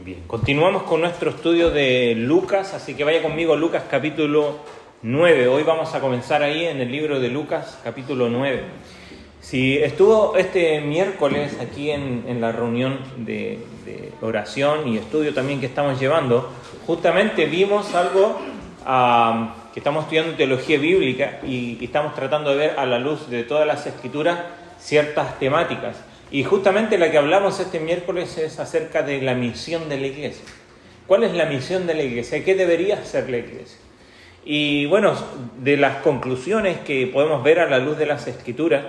Bien, continuamos con nuestro estudio de Lucas, así que vaya conmigo Lucas capítulo 9. Hoy vamos a comenzar ahí en el libro de Lucas capítulo 9. Si estuvo este miércoles aquí en la reunión de oración y estudio también que estamos llevando, justamente vimos algo que estamos estudiando teología bíblica y estamos tratando de ver a la luz de todas las escrituras ciertas temáticas. Y justamente la que hablamos este miércoles es acerca de la misión de la iglesia. ¿Cuál es la misión de la iglesia? ¿Qué debería hacer la iglesia? Y bueno, de las conclusiones que podemos ver a la luz de las escrituras,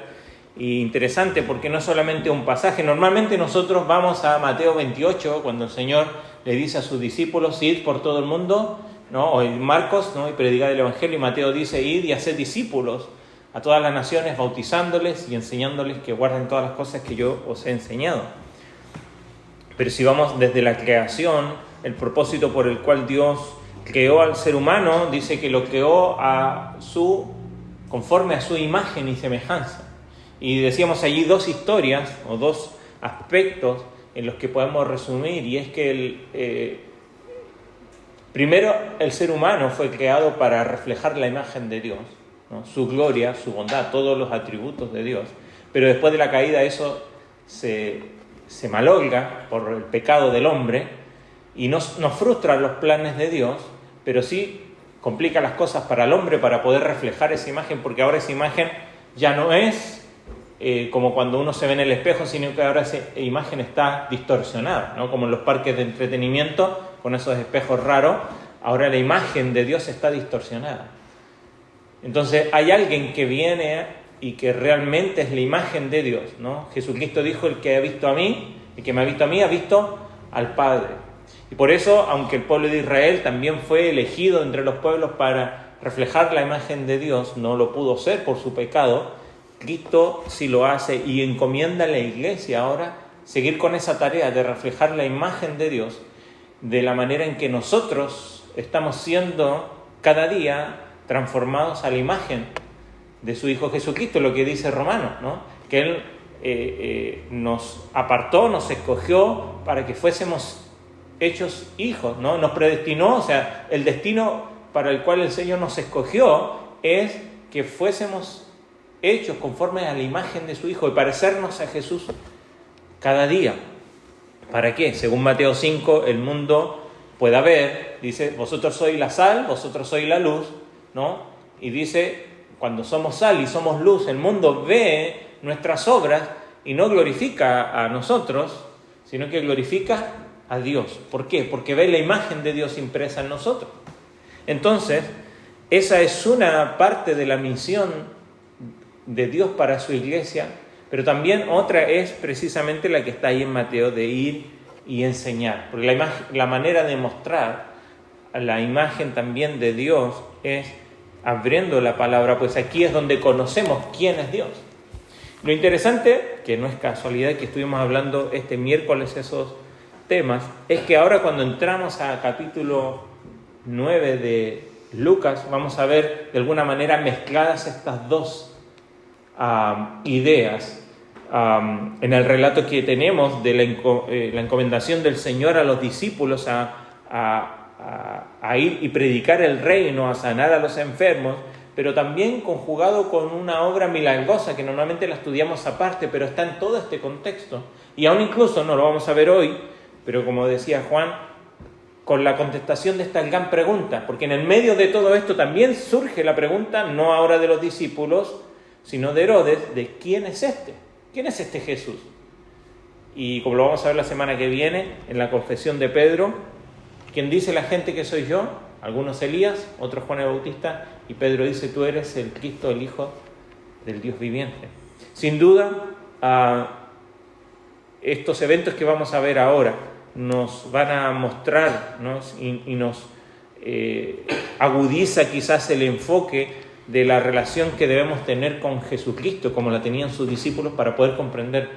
y interesante porque no es solamente un pasaje. Normalmente nosotros vamos a Mateo 28, cuando el Señor le dice a sus discípulos, id por todo el mundo, ¿no? O en Marcos, ¿no? Y predicad el Evangelio, y Mateo dice, id y haced discípulos a todas las naciones, bautizándoles y enseñándoles que guarden todas las cosas que yo os he enseñado. Pero si vamos desde la creación, el propósito por el cual Dios creó al ser humano, dice que lo creó conforme a su imagen y semejanza. Y decíamos allí dos historias o dos aspectos en los que podemos resumir, y es que primero el ser humano fue creado para reflejar la imagen de Dios, ¿no? Su gloria, su bondad, todos los atributos de Dios. Pero después de la caída eso se malogra por el pecado del hombre y nos frustra los planes de Dios, pero sí complica las cosas para el hombre para poder reflejar esa imagen, porque ahora esa imagen ya no es como cuando uno se ve en el espejo, sino que ahora esa imagen está distorsionada, ¿no? Como en los parques de entretenimiento, con esos espejos raros, ahora la imagen de Dios está distorsionada. Entonces hay alguien que viene y que realmente es la imagen de Dios, ¿no? Jesucristo dijo, el que me ha visto a mí, ha visto al Padre. Y por eso, aunque el pueblo de Israel también fue elegido entre los pueblos para reflejar la imagen de Dios, no lo pudo ser por su pecado, Cristo sí lo hace y encomienda a la iglesia ahora seguir con esa tarea de reflejar la imagen de Dios de la manera en que nosotros estamos siendo cada día transformados a la imagen de su Hijo Jesucristo, lo que dice Romanos, ¿no? Que Él nos apartó, nos escogió para que fuésemos hechos hijos, ¿no? Nos predestinó, o sea, el destino para el cual el Señor nos escogió es que fuésemos hechos conforme a la imagen de su Hijo y parecernos a Jesús cada día. ¿Para qué? Según Mateo 5, el mundo pueda ver, dice, vosotros sois la sal, vosotros sois la luz, ¿no? Y dice, cuando somos sal y somos luz, el mundo ve nuestras obras y no glorifica a nosotros, sino que glorifica a Dios. ¿Por qué? Porque ve la imagen de Dios impresa en nosotros. Entonces, esa es una parte de la misión de Dios para su iglesia, pero también otra es precisamente la que está ahí en Mateo, de ir y enseñar. Porque la manera de mostrar la imagen también de Dios es abriendo la palabra, pues aquí es donde conocemos quién es Dios. Lo interesante, que no es casualidad que estuvimos hablando este miércoles esos temas, es que ahora cuando entramos a capítulo 9 de Lucas, vamos a ver de alguna manera mezcladas estas dos ideas en el relato que tenemos de la encomendación del Señor a los discípulos a ir y predicar el reino, a sanar a los enfermos, pero también conjugado con una obra milagrosa que normalmente la estudiamos aparte, pero está en todo este contexto. Y aún incluso, no lo vamos a ver hoy, pero como decía Juan, con la contestación de esta gran pregunta, porque en el medio de todo esto también surge la pregunta, no ahora de los discípulos, sino de Herodes, de ¿quién es este? ¿Quién es este Jesús? Y como lo vamos a ver la semana que viene, en la confesión de Pedro, ¿quién dice la gente que soy yo? Algunos Elías, otros Juan el Bautista, y Pedro dice, tú eres el Cristo, el Hijo del Dios viviente. Sin duda, estos eventos que vamos a ver ahora nos van a mostrar, ¿no? y nos agudiza quizás el enfoque de la relación que debemos tener con Jesucristo, como la tenían sus discípulos, para poder comprender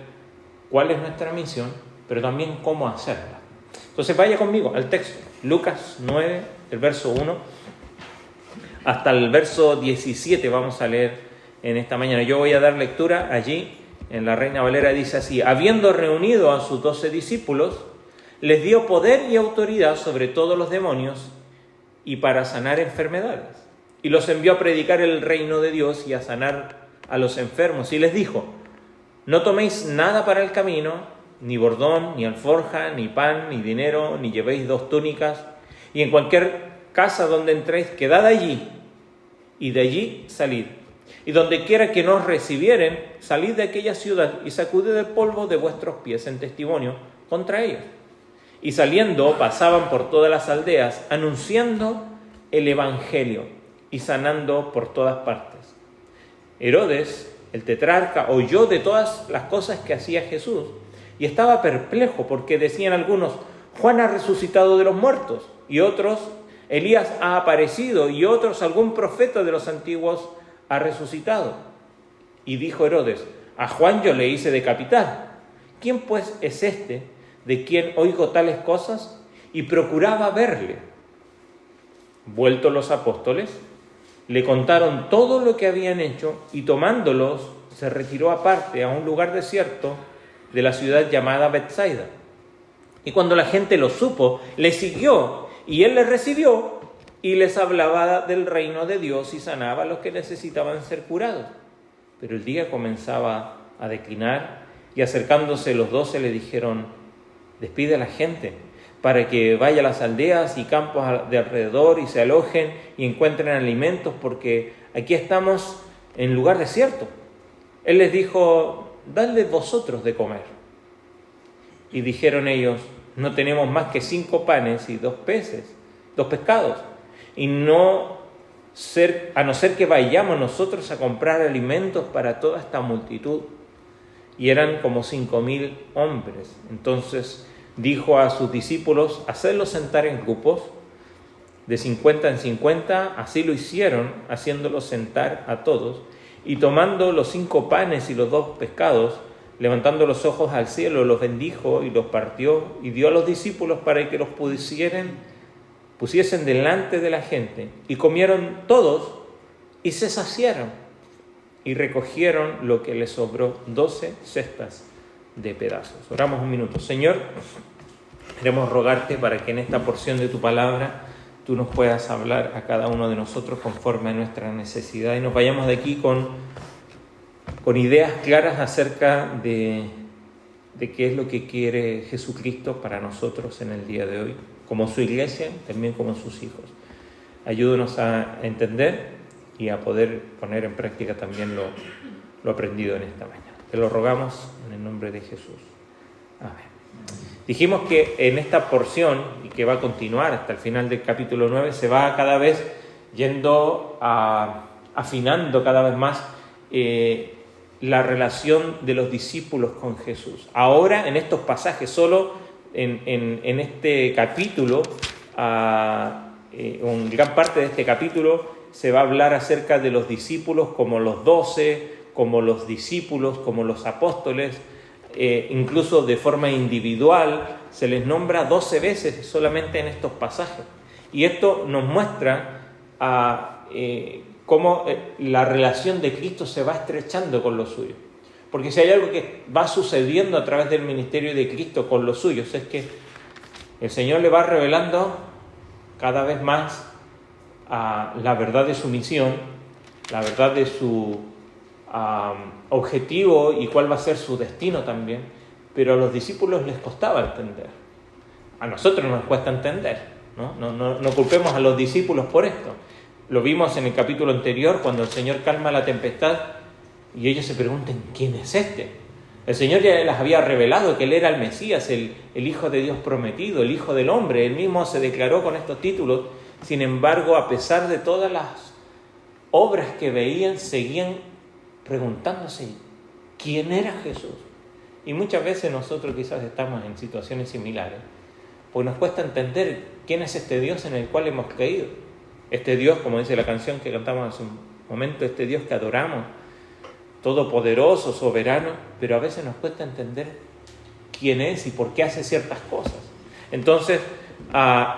cuál es nuestra misión, pero también cómo hacerla. Entonces vaya conmigo al texto, Lucas 9, el verso 1, hasta el verso 17 vamos a leer en esta mañana. Yo voy a dar lectura allí, en la Reina Valera dice así, habiendo reunido a sus 12 discípulos, Les dio poder y autoridad sobre todos los demonios y para sanar enfermedades. Y los envió a predicar el reino de Dios y a sanar a los enfermos. Y les dijo: no toméis nada para el camino, ni bordón, ni alforja, ni pan, ni dinero, ni llevéis 2 túnicas. Y en cualquier casa donde entréis, quedad allí, y de allí salid. Y donde quiera que nos recibieren, salid de aquella ciudad y sacudid el polvo de vuestros pies en testimonio contra ellos. Y saliendo pasaban por todas las aldeas, anunciando el evangelio y sanando por todas partes. Herodes, el tetrarca, oyó de todas las cosas que hacía Jesús y estaba perplejo, porque decían algunos: Juan ha resucitado de los muertos, y otros: Elías ha aparecido, y otros: algún profeta de los antiguos ha resucitado. Y dijo Herodes: a Juan yo le hice decapitar. ¿Quién pues es este de quien oigo tales cosas? Y procuraba verle. Vueltos los apóstoles, le contaron todo lo que habían hecho, y tomándolos se retiró aparte a un lugar desierto de la ciudad llamada Betsaida. Y cuando la gente lo supo, le siguió, y él les recibió y les hablaba del reino de Dios y sanaba a los que necesitaban ser curados. Pero el día comenzaba a declinar, y acercándose los 12 le dijeron: despide a la gente para que vaya a las aldeas y campos de alrededor y se alojen y encuentren alimentos, porque aquí estamos en lugar desierto. Él les dijo: dadle vosotros de comer. Y dijeron ellos: no tenemos más que 5 panes y 2 pescados, y a no ser que vayamos nosotros a comprar alimentos para toda esta multitud. Y eran como 5,000 hombres. Entonces dijo a sus discípulos: hacedlos sentar en grupos de 50 en 50. Así lo hicieron, haciéndolos sentar a todos. Y tomando los 5 panes y los 2 pescados, levantando los ojos al cielo, los bendijo y los partió y dio a los discípulos para que los pusiesen delante de la gente. Y comieron todos y se saciaron, y recogieron lo que les sobró, 12 cestas de pedazos. Oramos un minuto. Señor, queremos rogarte para que en esta porción de tu palabra tú nos puedas hablar a cada uno de nosotros conforme a nuestra necesidad, y nos vayamos de aquí con ideas claras acerca de qué es lo que quiere Jesucristo para nosotros en el día de hoy, como su iglesia, también como sus hijos. Ayúdanos a entender y a poder poner en práctica también lo aprendido en esta mañana. Te lo rogamos en el nombre de Jesús. Amén. Dijimos que en esta porción, y que va a continuar hasta el final del capítulo 9, se va cada vez afinando cada vez más la relación de los discípulos con Jesús. Ahora, en estos pasajes, solo en este capítulo, en gran parte de este capítulo, se va a hablar acerca de los discípulos como los 12, como los discípulos, como los apóstoles. Incluso de forma individual se les nombra 12 veces solamente en estos pasajes. Y esto nos muestra cómo la relación de Cristo se va estrechando con los suyos. Porque si hay algo que va sucediendo a través del ministerio de Cristo con los suyos, es que el Señor le va revelando cada vez más la verdad de su misión, la verdad de su objetivo y cuál va a ser su destino también. Pero a los discípulos les costaba entender. A nosotros nos cuesta entender, ¿no? No culpemos a los discípulos por esto. Lo vimos en el capítulo anterior, cuando el Señor calma la tempestad y ellos se preguntan: ¿quién es este? El Señor ya les había revelado que Él era el Mesías, el Hijo de Dios prometido, el Hijo del Hombre. Él mismo se declaró con estos títulos. Sin embargo, a pesar de todas las obras que veían, seguían preguntándose quién era Jesús. Y muchas veces nosotros quizás estamos en situaciones similares, pues nos cuesta entender quién es este Dios en el cual hemos creído. Este Dios, como dice la canción que cantamos hace un momento, este Dios que adoramos, todopoderoso, soberano, pero a veces nos cuesta entender quién es y por qué hace ciertas cosas. Entonces,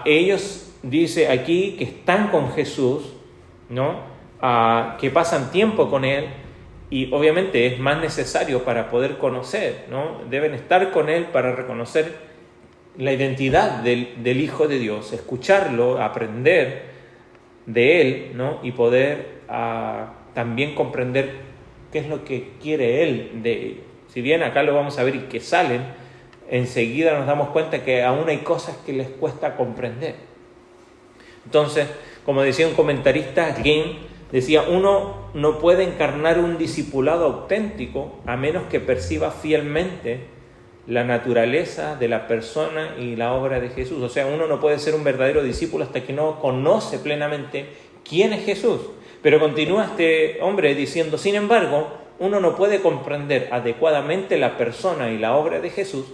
ellos dice aquí que están con Jesús, ¿no? Que pasan tiempo con Él, y obviamente es más necesario para poder conocer, ¿no? Deben estar con Él para reconocer la identidad del Hijo de Dios, escucharlo, aprender de Él, ¿no? Y poder también comprender qué es lo que quiere Él de ellos. Si bien acá lo vamos a ver y que salen, enseguida nos damos cuenta que aún hay cosas que les cuesta comprender. Entonces, como decía un comentarista, Game decía, uno no puede encarnar un discipulado auténtico a menos que perciba fielmente la naturaleza de la persona y la obra de Jesús. O sea, uno no puede ser un verdadero discípulo hasta que no conoce plenamente quién es Jesús. Pero continúa este hombre diciendo, sin embargo, uno no puede comprender adecuadamente la persona y la obra de Jesús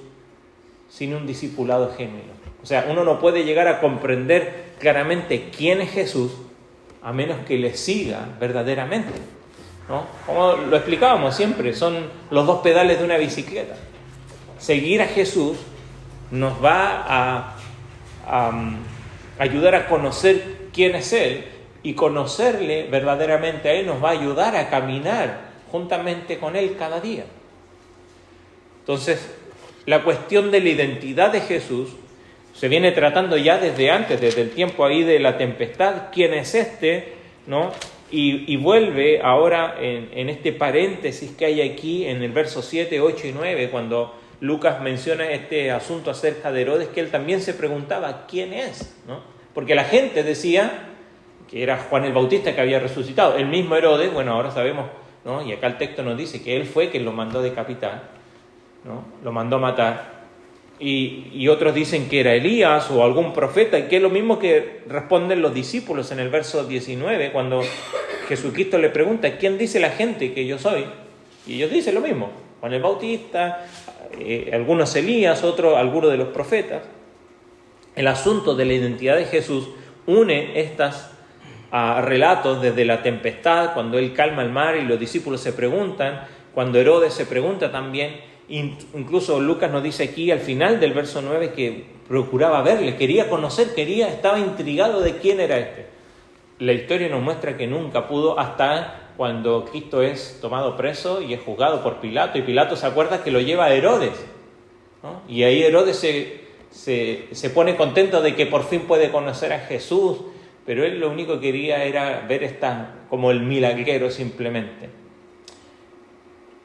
sin un discipulado genuino. O sea, uno no puede llegar a comprender claramente quién es Jesús a menos que le siga verdaderamente, ¿no? Como lo explicábamos siempre, son los dos pedales de una bicicleta. Seguir a Jesús nos va a ayudar a conocer quién es Él, y conocerle verdaderamente a Él nos va a ayudar a caminar juntamente con Él cada día. Entonces, la cuestión de la identidad de Jesús se viene tratando ya desde antes, desde el tiempo ahí de la tempestad. ¿Quién es este? ¿No? Y vuelve ahora en este paréntesis que hay aquí en el verso 7, 8 y 9, cuando Lucas menciona este asunto acerca de Herodes, que él también se preguntaba quién es, ¿no? Porque la gente decía que era Juan el Bautista que había resucitado. El mismo Herodes, bueno, ahora sabemos, ¿no? Y acá el texto nos dice que él fue quien lo mandó decapitar, ¿no? Lo mandó matar. Y otros dicen que era Elías o algún profeta, y que es lo mismo que responden los discípulos en el verso 19, cuando Jesucristo le pregunta, ¿quién dice la gente que yo soy? Y ellos dicen lo mismo, Juan el Bautista, algunos Elías, otros algunos de los profetas. El asunto de la identidad de Jesús une estas relatos desde la tempestad, cuando Él calma el mar y los discípulos se preguntan, cuando Herodes se pregunta también. Incluso Lucas nos dice aquí al final del verso 9 que procuraba verle, quería conocer, estaba intrigado de quién era este. La historia nos muestra que nunca pudo, hasta cuando Cristo es tomado preso y es juzgado por Pilato, y Pilato se acuerda que lo lleva a Herodes, ¿no? Y ahí Herodes se pone contento de que por fin puede conocer a Jesús, pero él lo único que quería era ver como el milagrero simplemente,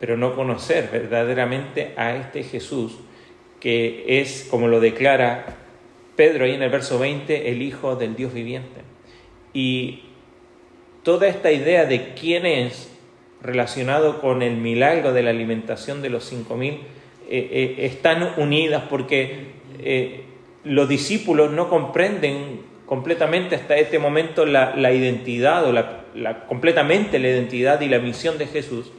pero no conocer verdaderamente a este Jesús, que es, como lo declara Pedro ahí en el verso 20, el Hijo del Dios viviente. Y toda esta idea de quién es, relacionado con el milagro de la alimentación de los 5,000, están unidas, porque los discípulos no comprenden completamente hasta este momento la identidad, o completamente la identidad y la misión de Jesús.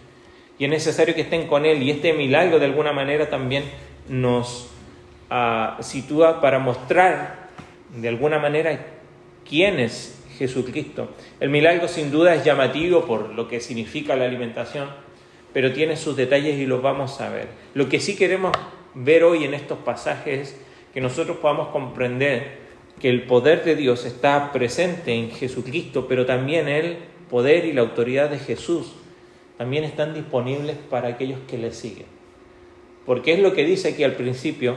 Y es necesario que estén con Él, y este milagro de alguna manera también nos sitúa para mostrar de alguna manera quién es Jesucristo. El milagro sin duda es llamativo por lo que significa la alimentación, pero tiene sus detalles y los vamos a ver. Lo que sí queremos ver hoy en estos pasajes es que nosotros podamos comprender que el poder de Dios está presente en Jesucristo, pero también el poder y la autoridad de Jesús también están disponibles para aquellos que le siguen. Porque es lo que dice aquí al principio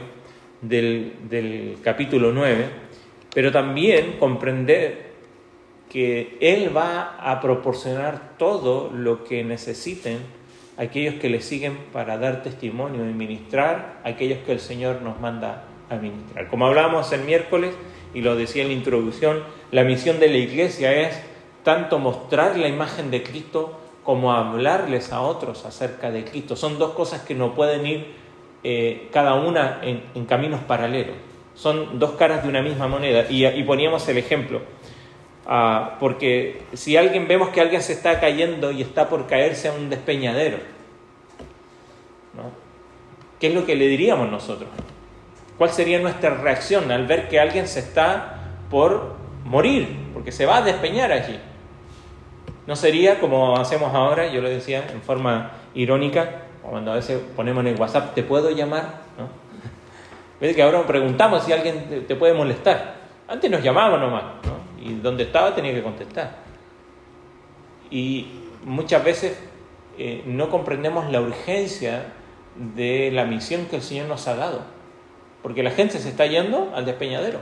del capítulo 9, pero también comprender que Él va a proporcionar todo lo que necesiten aquellos que le siguen para dar testimonio y ministrar a aquellos que el Señor nos manda a ministrar. Como hablábamos el miércoles, y lo decía en la introducción, la misión de la Iglesia es tanto mostrar la imagen de Cristo como hablarles a otros acerca de Cristo. Son dos cosas que no pueden ir cada una en caminos paralelos. Son dos caras de una misma moneda. Y poníamos el ejemplo, porque si vemos que alguien se está cayendo y está por caerse a un despeñadero, ¿no? ¿Qué es lo que le diríamos nosotros? ¿Cuál sería nuestra reacción al ver que alguien se está por morir, porque se va a despeñar allí? No sería como hacemos ahora, yo lo decía en forma irónica, cuando a veces ponemos en el WhatsApp, ¿te puedo llamar? ¿No? ¿Ves que ahora preguntamos si alguien te puede molestar? Antes nos llamábamos nomás, ¿no? Y donde estaba tenía que contestar. Y muchas veces no comprendemos la urgencia de la misión que el Señor nos ha dado. porque la gente se está yendo al despeñadero.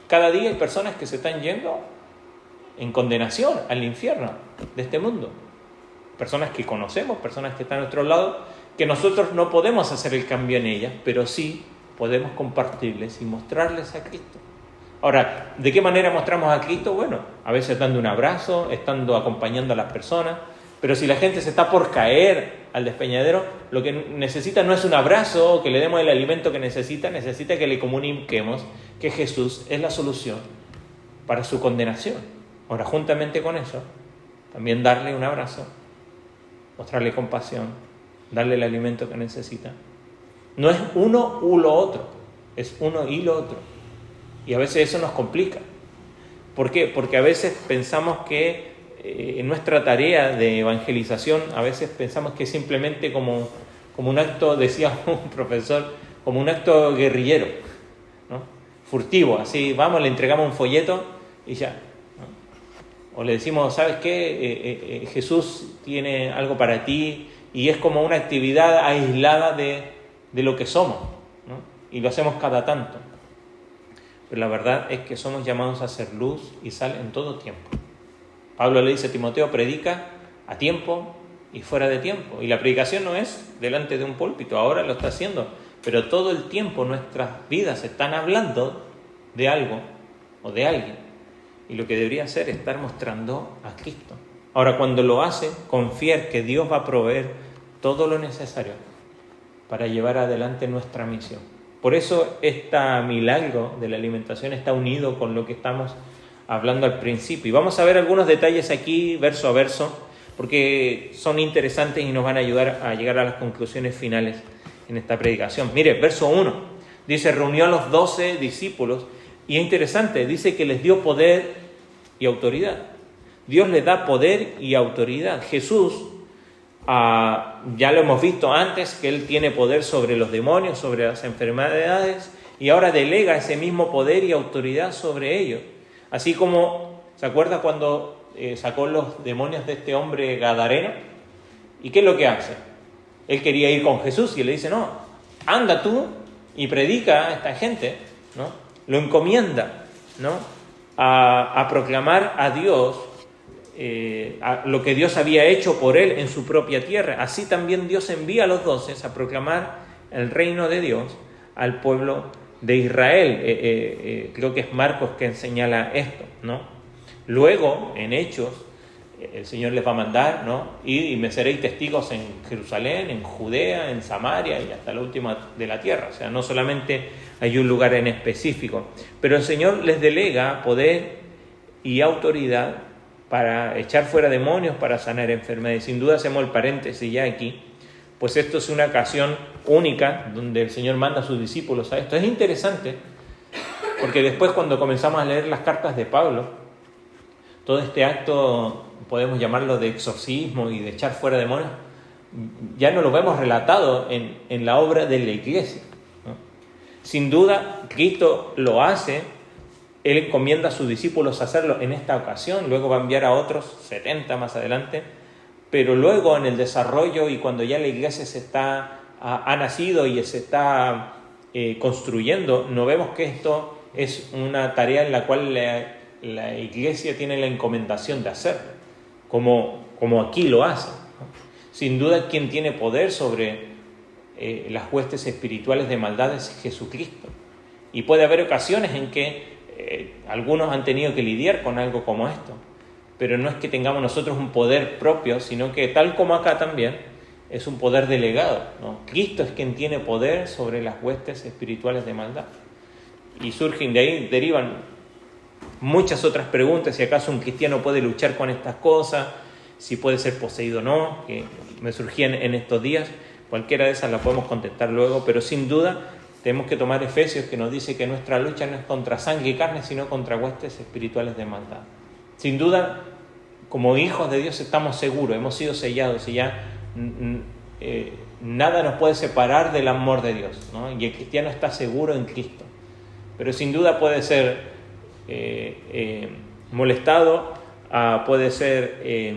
Cada día hay personas que se están yendo en condenación al infierno de este mundo. Personas que conocemos, personas que están a nuestro lado, que nosotros no podemos hacer el cambio en ellas, pero sí podemos compartirles y mostrarles a Cristo. Ahora, ¿de qué manera mostramos a Cristo? Bueno, a veces dando un abrazo, estando acompañando a las personas, pero si la gente se está por caer al despeñadero, lo que necesita no es un abrazo o que le demos el alimento que necesita que le comuniquemos que Jesús es la solución para su condenación. Ahora, juntamente con eso, también darle un abrazo, mostrarle compasión, darle el alimento que necesita. No es uno u lo otro, es uno y lo otro. Y a veces eso nos complica. ¿Por qué? Porque a veces pensamos que en nuestra tarea de evangelización, a veces pensamos que es simplemente como un acto, decía un profesor, como un acto guerrillero, ¿no? Furtivo, así, vamos, le entregamos un folleto y ya, ¿no? O le decimos, ¿sabes qué? Jesús tiene algo para ti, y es como una actividad aislada de lo que somos, ¿no? Y lo hacemos cada tanto. Pero la verdad es que somos llamados a ser luz y sal en todo tiempo. Pablo le dice a Timoteo, predica a tiempo y fuera de tiempo. Y la predicación no es delante de un púlpito, ahora lo está haciendo, pero todo el tiempo nuestras vidas están hablando de algo o de alguien. Y lo que debería hacer es estar mostrando a Cristo. Ahora, cuando lo hace, confiar que Dios va a proveer todo lo necesario para llevar adelante nuestra misión. Por eso este milagro de la alimentación está unido con lo que estamos hablando al principio. Y vamos a ver algunos detalles aquí, verso a verso, porque son interesantes y nos van a ayudar a llegar a las conclusiones finales en esta predicación. Mire, verso 1, dice, reunió a los 12 discípulos, y es interesante, dice que les dio poder y autoridad. Dios les da poder y autoridad. Jesús, ya lo hemos visto antes, que Él tiene poder sobre los demonios, sobre las enfermedades, y ahora delega ese mismo poder y autoridad sobre ellos. Así como, ¿se acuerda cuando sacó los demonios de este hombre gadareno? ¿Y qué es lo que hace? Él quería ir con Jesús y le dice, no, anda tú y predica a esta gente, ¿no? Lo encomienda, ¿no? A proclamar a Dios a lo que Dios había hecho por él en su propia tierra. Así también Dios envía a los 12 a proclamar el reino de Dios al pueblo de Israel. Creo que es Marcos quien señala esto, ¿no? Luego, en Hechos, el Señor les va a mandar, ¿no? Y me seréis testigos en Jerusalén, en Judea, en Samaria y hasta la última de la tierra. O sea, no solamente hay un lugar en específico, pero el Señor les delega poder y autoridad para echar fuera demonios, para sanar enfermedades. Sin duda hacemos el paréntesis ya aquí, pues esto es una ocasión única donde el Señor manda a sus discípulos a esto. Es interesante, porque después cuando comenzamos a leer las cartas de Pablo, todo este acto, podemos llamarlo de exorcismo y de echar fuera demonios, ya no lo vemos relatado en la obra de la iglesia, ¿no? Sin duda, Cristo lo hace. Él encomienda a sus discípulos a hacerlo en esta ocasión, luego va a enviar a otros 70 más adelante, pero luego en el desarrollo y cuando ya la iglesia ha nacido y se está construyendo, no vemos que esto es una tarea en la cual la iglesia tiene la encomendación de hacerlo, como aquí lo hace, ¿no? Sin duda quien tiene poder sobre las huestes espirituales de maldad es Jesucristo, y puede haber ocasiones en que algunos han tenido que lidiar con algo como esto, pero no es que tengamos nosotros un poder propio, sino que tal como acá también es un poder delegado, ¿no? Cristo es quien tiene poder sobre las huestes espirituales de maldad, y surgen de ahí, derivan muchas otras preguntas: si acaso un cristiano puede luchar con estas cosas, si puede ser poseído o no, que me surgían en estos días. Cualquiera de esas la podemos contestar luego, pero sin duda tenemos que tomar Efesios, que nos dice que nuestra lucha no es contra sangre y carne, sino contra huestes espirituales de maldad. Sin duda, como hijos de Dios estamos seguros, hemos sido sellados y ya nada nos puede separar del amor de Dios, ¿no? Y el cristiano está seguro en Cristo. Pero sin duda puede ser molestado, puede ser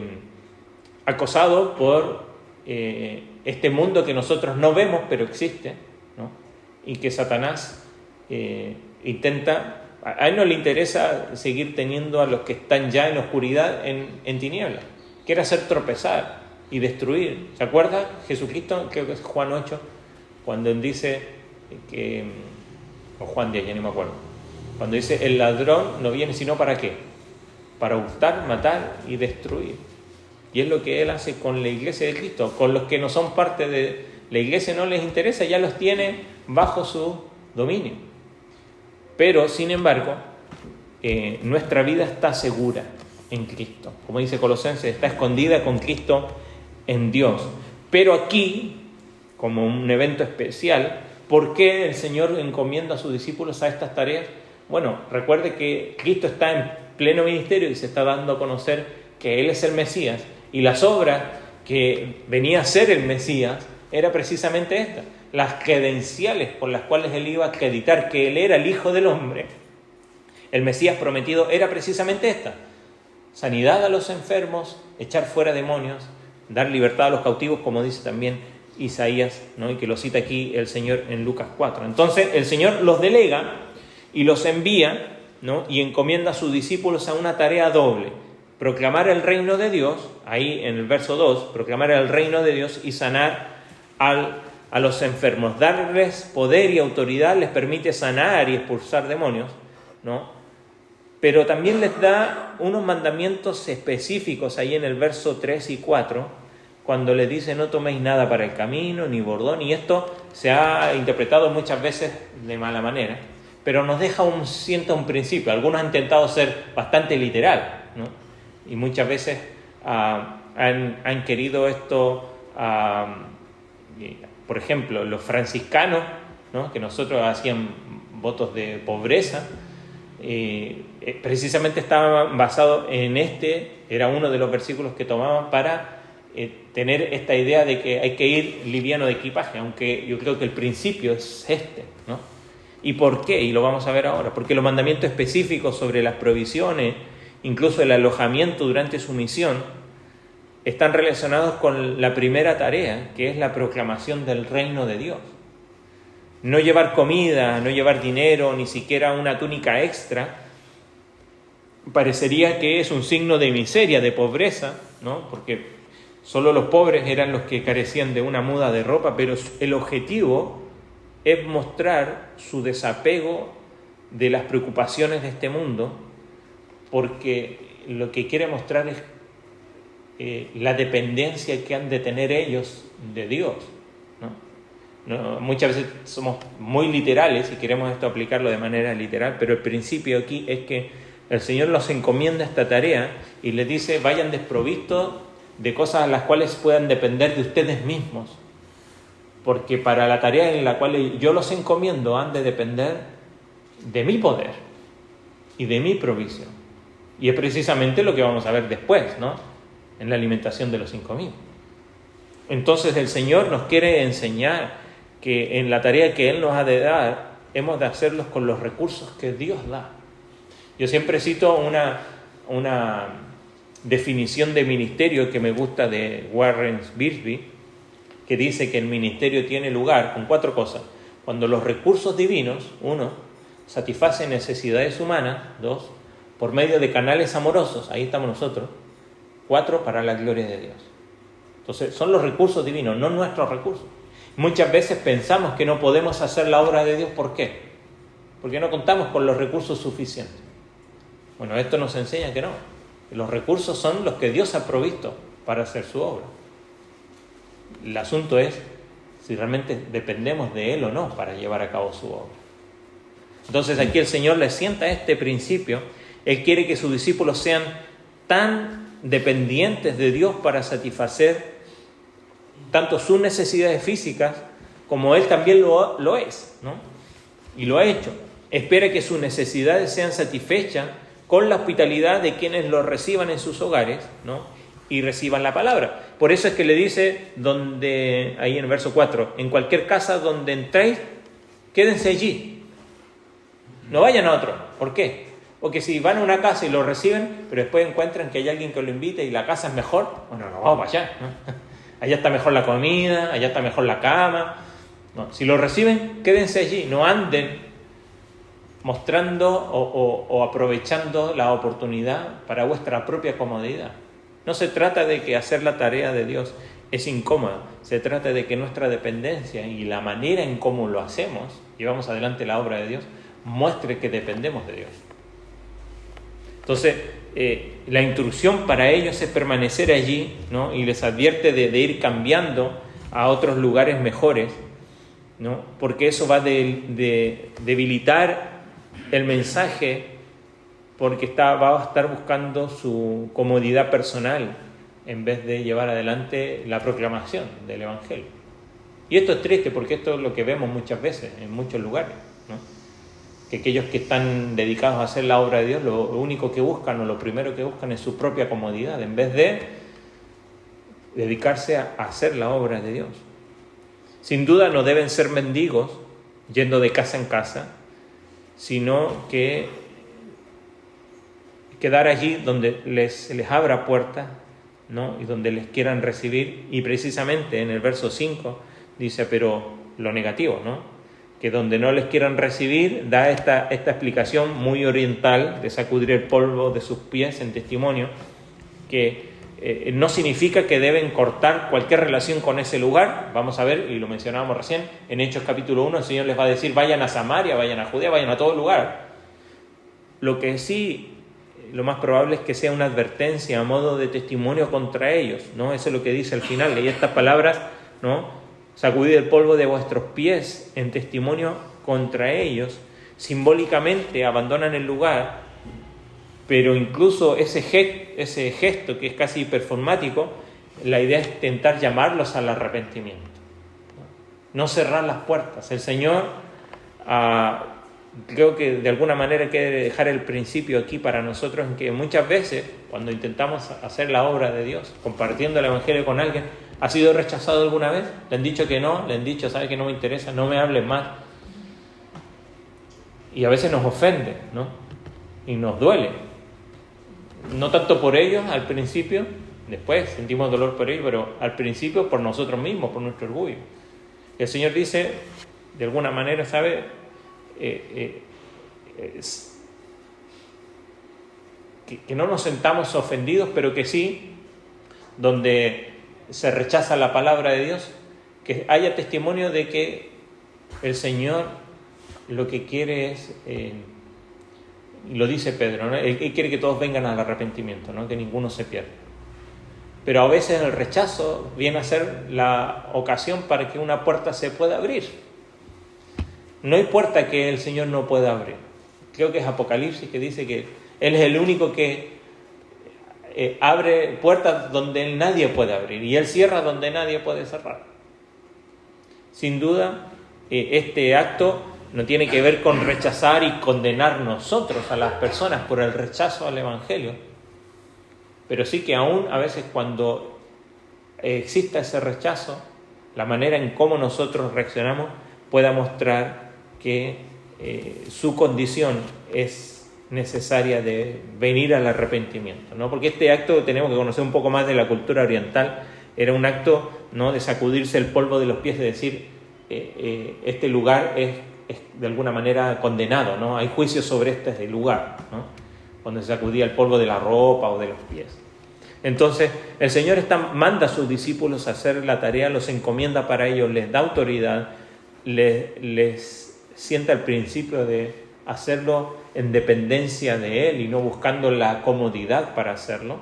acosado por este mundo que nosotros no vemos, pero existe, ¿no? Y que Satanás a él no le interesa seguir teniendo a los que están ya en la oscuridad en tinieblas. Quiere hacer tropezar y destruir. ¿Se acuerda Jesucristo? Creo que es Juan 8, cuando él dice que, o Juan 10, ya no me acuerdo, cuando dice, el ladrón no viene sino ¿para qué? Para hurtar, matar y destruir. Y es lo que él hace con la iglesia de Cristo. Con los que no son parte de la iglesia no les interesa, ya los tiene bajo su dominio. Pero, sin embargo, nuestra vida está segura en Cristo. Como dice Colosenses, está escondida con Cristo en Dios. Pero aquí, como un evento especial, ¿por qué el Señor encomienda a sus discípulos a estas tareas? Bueno, recuerde que Cristo está en pleno ministerio y se está dando a conocer que Él es el Mesías, y las obras que venía a ser el Mesías era precisamente esta, las credenciales por las cuales Él iba a acreditar que Él era el Hijo del Hombre. El Mesías prometido era precisamente esta: sanidad a los enfermos, echar fuera demonios, dar libertad a los cautivos, como dice también Isaías, ¿no? Y que lo cita aquí el Señor en Lucas 4. Entonces el Señor los delega y los envía, ¿no? Y encomienda a sus discípulos a una tarea doble: proclamar el reino de Dios, ahí en el verso 2, proclamar el reino de Dios y sanar a los enfermos. Darles poder y autoridad les permite sanar y expulsar demonios, ¿no? Pero también les da unos mandamientos específicos ahí en el verso 3 y 4, cuando les dice: no toméis nada para el camino, ni bordón. Y esto se ha interpretado muchas veces de mala manera, pero nos deja un principio. Algunos han intentado ser bastante literal, ¿no? Y muchas veces han querido esto, por ejemplo, los franciscanos, ¿no? Que nosotros hacían votos de pobreza, precisamente estaban basados en era uno de los versículos que tomaban para tener esta idea de que hay que ir liviano de equipaje, aunque yo creo que el principio es ¿no? ¿Y por qué? Y lo vamos a ver ahora. Porque los mandamientos específicos sobre las provisiones, incluso el alojamiento durante su misión, están relacionados con la primera tarea, que es la proclamación del reino de Dios. No llevar comida, no llevar dinero, ni siquiera una túnica extra, parecería que es un signo de miseria, de pobreza, ¿no? Porque solo los pobres eran los que carecían de una muda de ropa, pero el objetivo es mostrar su desapego de las preocupaciones de este mundo, porque lo que quiere mostrar es la dependencia que han de tener ellos de Dios, ¿no? Muchas veces somos muy literales y queremos esto aplicarlo de manera literal, pero el principio aquí es que el Señor los encomienda esta tarea y les dice: vayan desprovistos de cosas a las cuales puedan depender de ustedes mismos, porque para la tarea en la cual yo los encomiendo han de depender de mi poder y de mi provisión. Y es precisamente lo que vamos a ver después, ¿no? En la alimentación de los 5,000. Entonces el Señor nos quiere enseñar que en la tarea que Él nos ha de dar, hemos de hacerlos con los recursos que Dios da. Yo siempre cito una definición de ministerio que me gusta de Warren Wiersbe, que dice que el ministerio tiene lugar con 4 cosas: cuando los recursos divinos, 1, satisfacen necesidades humanas, 2, por medio de canales amorosos, ahí estamos nosotros, 4, para la gloria de Dios. Entonces son los recursos divinos, no nuestros recursos. Muchas veces pensamos que no podemos hacer la obra de Dios. ¿Por qué? Porque no contamos con los recursos suficientes. Bueno, esto nos enseña que no, que los recursos son los que Dios ha provisto para hacer su obra. El asunto es si realmente dependemos de Él o no para llevar a cabo su obra. Entonces aquí el Señor les sienta este principio. Él quiere que sus discípulos sean tan dependientes de Dios para satisfacer tanto sus necesidades físicas como Él también lo es, ¿no? Y lo ha hecho. Espera que sus necesidades sean satisfechas con la hospitalidad de quienes lo reciban en sus hogares, ¿no? Y reciban la palabra. Por eso es que le dice, ahí en el verso 4, en cualquier casa donde entréis, quédense allí. No vayan a otro. ¿Por qué? Porque si van a una casa y lo reciben, pero después encuentran que hay alguien que lo invite y la casa es mejor, bueno, no vamos para allá, ¿no? Allá está mejor la comida, allá está mejor la cama. No, si lo reciben, quédense allí, no anden mostrando o aprovechando la oportunidad para vuestra propia comodidad. No se trata de que hacer la tarea de Dios es incómoda, se trata de que nuestra dependencia y la manera en cómo lo hacemos, llevamos adelante la obra de Dios, muestre que dependemos de Dios. Entonces, la instrucción para ellos es permanecer allí, ¿no? Y les advierte de ir cambiando a otros lugares mejores, ¿no? Porque eso va de debilitar el mensaje, porque va a estar buscando su comodidad personal en vez de llevar adelante la proclamación del Evangelio. Y esto es triste porque esto es lo que vemos muchas veces en muchos lugares, ¿no? Que aquellos que están dedicados a hacer la obra de Dios, lo único que buscan o lo primero que buscan es su propia comodidad, en vez de dedicarse a hacer la obra de Dios. Sin duda no deben ser mendigos yendo de casa en casa, sino que quedar allí donde les abra puertas, ¿no? Y donde les quieran recibir. Y precisamente en el verso 5 dice, pero lo negativo, ¿no? Que donde no les quieran recibir, da esta explicación muy oriental de sacudir el polvo de sus pies en testimonio, que no significa que deben cortar cualquier relación con ese lugar. Vamos a ver, y lo mencionábamos recién, en Hechos capítulo 1 el Señor les va a decir, vayan a Samaria, vayan a Judea, vayan a todo lugar. Lo que sí, lo más probable es que sea una advertencia a modo de testimonio contra ellos, ¿no? Eso es lo que dice al final, leí estas palabras, ¿no? Sacudid el polvo de vuestros pies en testimonio contra ellos. Simbólicamente abandonan el lugar, pero incluso ese gesto que es casi performático, la idea es intentar llamarlos al arrepentimiento, no cerrar las puertas. El Señor creo que de alguna manera quiere dejar el principio aquí para nosotros, en que muchas veces cuando intentamos hacer la obra de Dios compartiendo el Evangelio con alguien, ¿ha sido rechazado alguna vez? ¿Le han dicho que no? ¿Le han dicho, sabe que no me interesa, no me hables más? Y a veces nos ofende, ¿no? Y nos duele. No tanto por ellos al principio, después sentimos dolor por ellos, pero al principio por nosotros mismos, por nuestro orgullo. El Señor dice, de alguna manera, ¿sabe? Que no nos sentamos ofendidos, pero que sí, donde se rechaza la palabra de Dios, que haya testimonio de que el Señor lo que quiere es, lo dice Pedro, ¿no? Él quiere que todos vengan al arrepentimiento, ¿no? Que ninguno se pierda. Pero a veces el rechazo viene a ser la ocasión para que una puerta se pueda abrir. No hay puerta que el Señor no pueda abrir. Creo que es Apocalipsis que dice que Él es el único que abre puertas donde nadie puede abrir y Él cierra donde nadie puede cerrar. Sin duda, este acto no tiene que ver con rechazar y condenar nosotros a las personas por el rechazo al Evangelio, pero sí que aún a veces cuando exista ese rechazo, la manera en cómo nosotros reaccionamos pueda mostrar que su condición es necesaria de venir al arrepentimiento, ¿no? Porque este acto, tenemos que conocer un poco más de la cultura oriental, era un acto, ¿no?, de sacudirse el polvo de los pies, de decir, este lugar es de alguna manera condenado, ¿no? Hay juicio sobre este lugar, ¿no? Cuando se sacudía el polvo de la ropa o de los pies. Entonces, el Señor manda a sus discípulos a hacer la tarea, los encomienda para ellos, les da autoridad, les sienta el principio de hacerlo en dependencia de Él y no buscando la comodidad para hacerlo.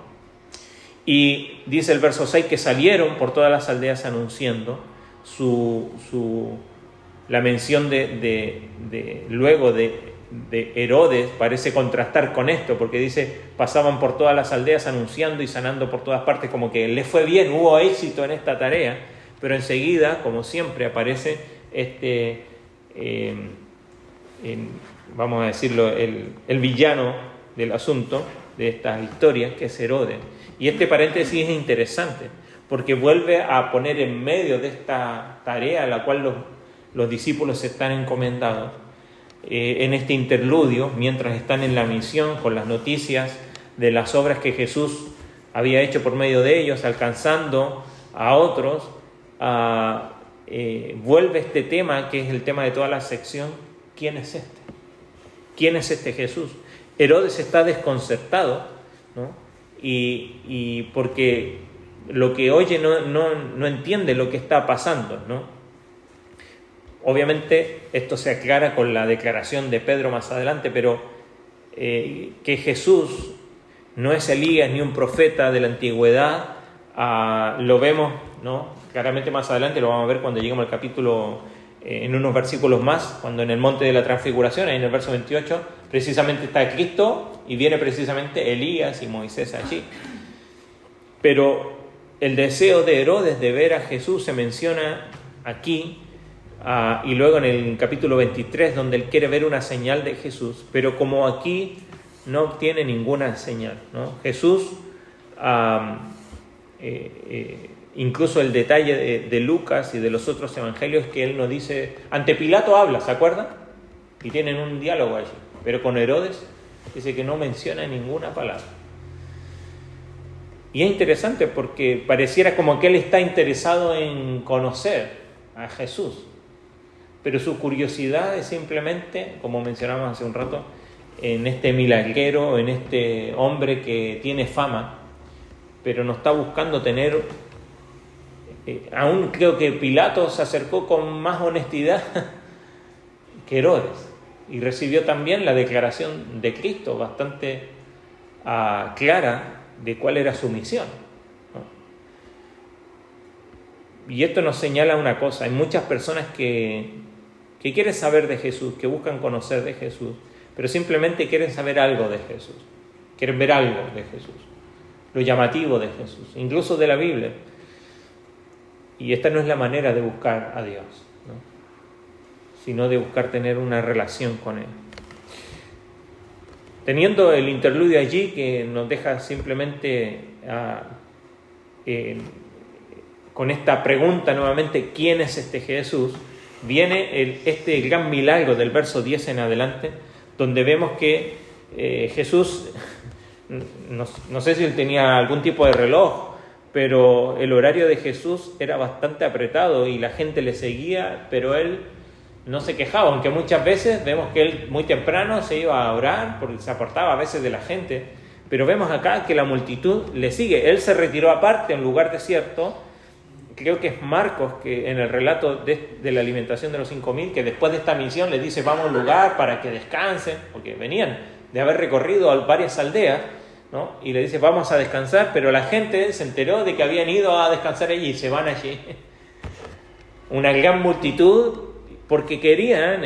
Y dice el verso 6 que salieron por todas las aldeas anunciando la mención luego de Herodes parece contrastar con esto, porque dice, pasaban por todas las aldeas anunciando y sanando por todas partes, como que les fue bien, hubo éxito en esta tarea, pero enseguida, como siempre, aparece vamos a decirlo, el villano del asunto, de estas historias, que es Herodes. Y este paréntesis es interesante, porque vuelve a poner en medio de esta tarea a la cual los discípulos están encomendados, en este interludio, mientras están en la misión, con las noticias de las obras que Jesús había hecho por medio de ellos, alcanzando a otros, vuelve este tema, que es el tema de toda la sección, ¿quién es este? ¿quién es este Jesús? Herodes está desconcertado, ¿no? Y porque lo que oye no entiende lo que está pasando, ¿no? Obviamente esto se aclara con la declaración de Pedro más adelante, pero que Jesús no es Elías ni un profeta de la antigüedad, lo vemos, ¿no? Claramente más adelante, lo vamos a ver cuando lleguemos al capítulo, en unos versículos más, cuando en el monte de la transfiguración, ahí en el verso 28, precisamente está Cristo y viene precisamente Elías y Moisés allí. Pero el deseo de Herodes de ver a Jesús se menciona aquí, y luego en el capítulo 23, donde él quiere ver una señal de Jesús, pero como aquí no obtiene ninguna señal, ¿no? Jesús, incluso el detalle de Lucas y de los otros evangelios, que él nos dice, ante Pilato habla, ¿se acuerdan? Y tienen un diálogo allí, pero con Herodes dice que no menciona ninguna palabra. Y es interesante porque pareciera como que él está interesado en conocer a Jesús, pero su curiosidad es simplemente, como mencionamos hace un rato, en este milagrero, en este hombre que tiene fama, pero no está buscando tener... aún creo que Pilato se acercó con más honestidad que Herodes y recibió también la declaración de Cristo bastante clara de cuál era su misión, ¿no? Y esto nos señala una cosa: hay muchas personas que quieren saber de Jesús, que buscan conocer de Jesús, pero simplemente quieren saber algo de Jesús, quieren ver algo de Jesús, lo llamativo de Jesús, incluso de la Biblia. Y esta no es la manera de buscar a Dios, ¿no? Sino de buscar tener una relación con Él. Teniendo el interludio allí que nos deja simplemente con esta pregunta nuevamente, ¿quién es este Jesús? Viene este gran milagro del verso 10 en adelante, donde vemos que Jesús, no sé si él tenía algún tipo de reloj, pero el horario de Jesús era bastante apretado y la gente le seguía, pero él no se quejaba, aunque muchas veces vemos que él muy temprano se iba a orar porque se apartaba a veces de la gente, pero vemos acá que la multitud le sigue. Él se retiró aparte a un lugar desierto. Creo que es Marcos, que en el relato de la alimentación de los 5.000, que después de esta misión les dice: vamos a un lugar para que descansen, porque venían de haber recorrido varias aldeas, ¿no? Y le dice: vamos a descansar, pero la gente se enteró de que habían ido a descansar allí y se van allí. Una gran multitud, porque querían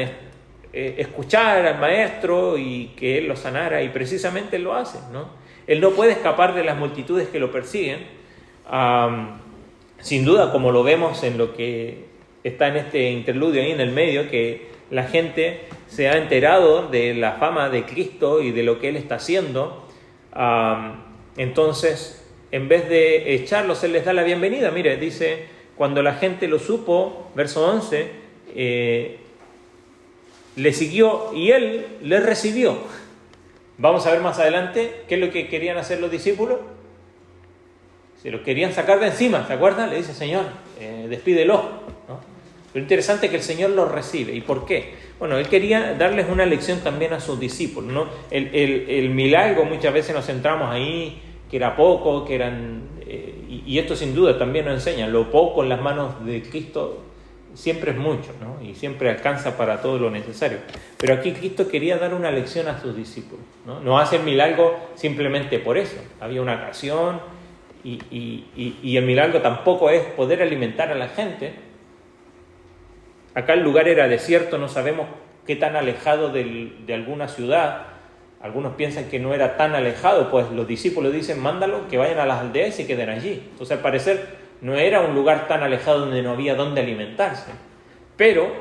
escuchar al maestro y que él lo sanara, y precisamente él lo hace, ¿no? Él no puede escapar de las multitudes que lo persiguen. Sin duda, como lo vemos en lo que está en este interludio ahí en el medio, que la gente se ha enterado de la fama de Cristo y de lo que Él está haciendo. Entonces, en vez de echarlos, Él les da la bienvenida. Mire, dice, cuando la gente lo supo, verso 11, le siguió y Él les recibió. Vamos a ver más adelante qué es lo que querían hacer los discípulos. Se los querían sacar de encima, ¿se acuerdan? Le dice: Señor, despídelo, ¿no? Lo interesante es que el Señor los recibe. ¿Y por qué? Bueno, Él quería darles una lección también a sus discípulos, ¿no? El milagro, muchas veces nos centramos ahí, que era poco, que eran... y esto sin duda también nos enseña, lo poco en las manos de Cristo siempre es mucho, ¿no? Y siempre alcanza para todo lo necesario. Pero aquí Cristo quería dar una lección a sus discípulos, ¿no? No hace el milagro simplemente por eso. Había una ocasión... Y el milagro tampoco es poder alimentar a la gente. Acá el lugar era desierto, no sabemos qué tan alejado de alguna ciudad. Algunos piensan que no era tan alejado, pues los discípulos dicen: mándalo, que vayan a las aldeas y se queden allí. Entonces al parecer no era un lugar tan alejado donde no había dónde alimentarse. Pero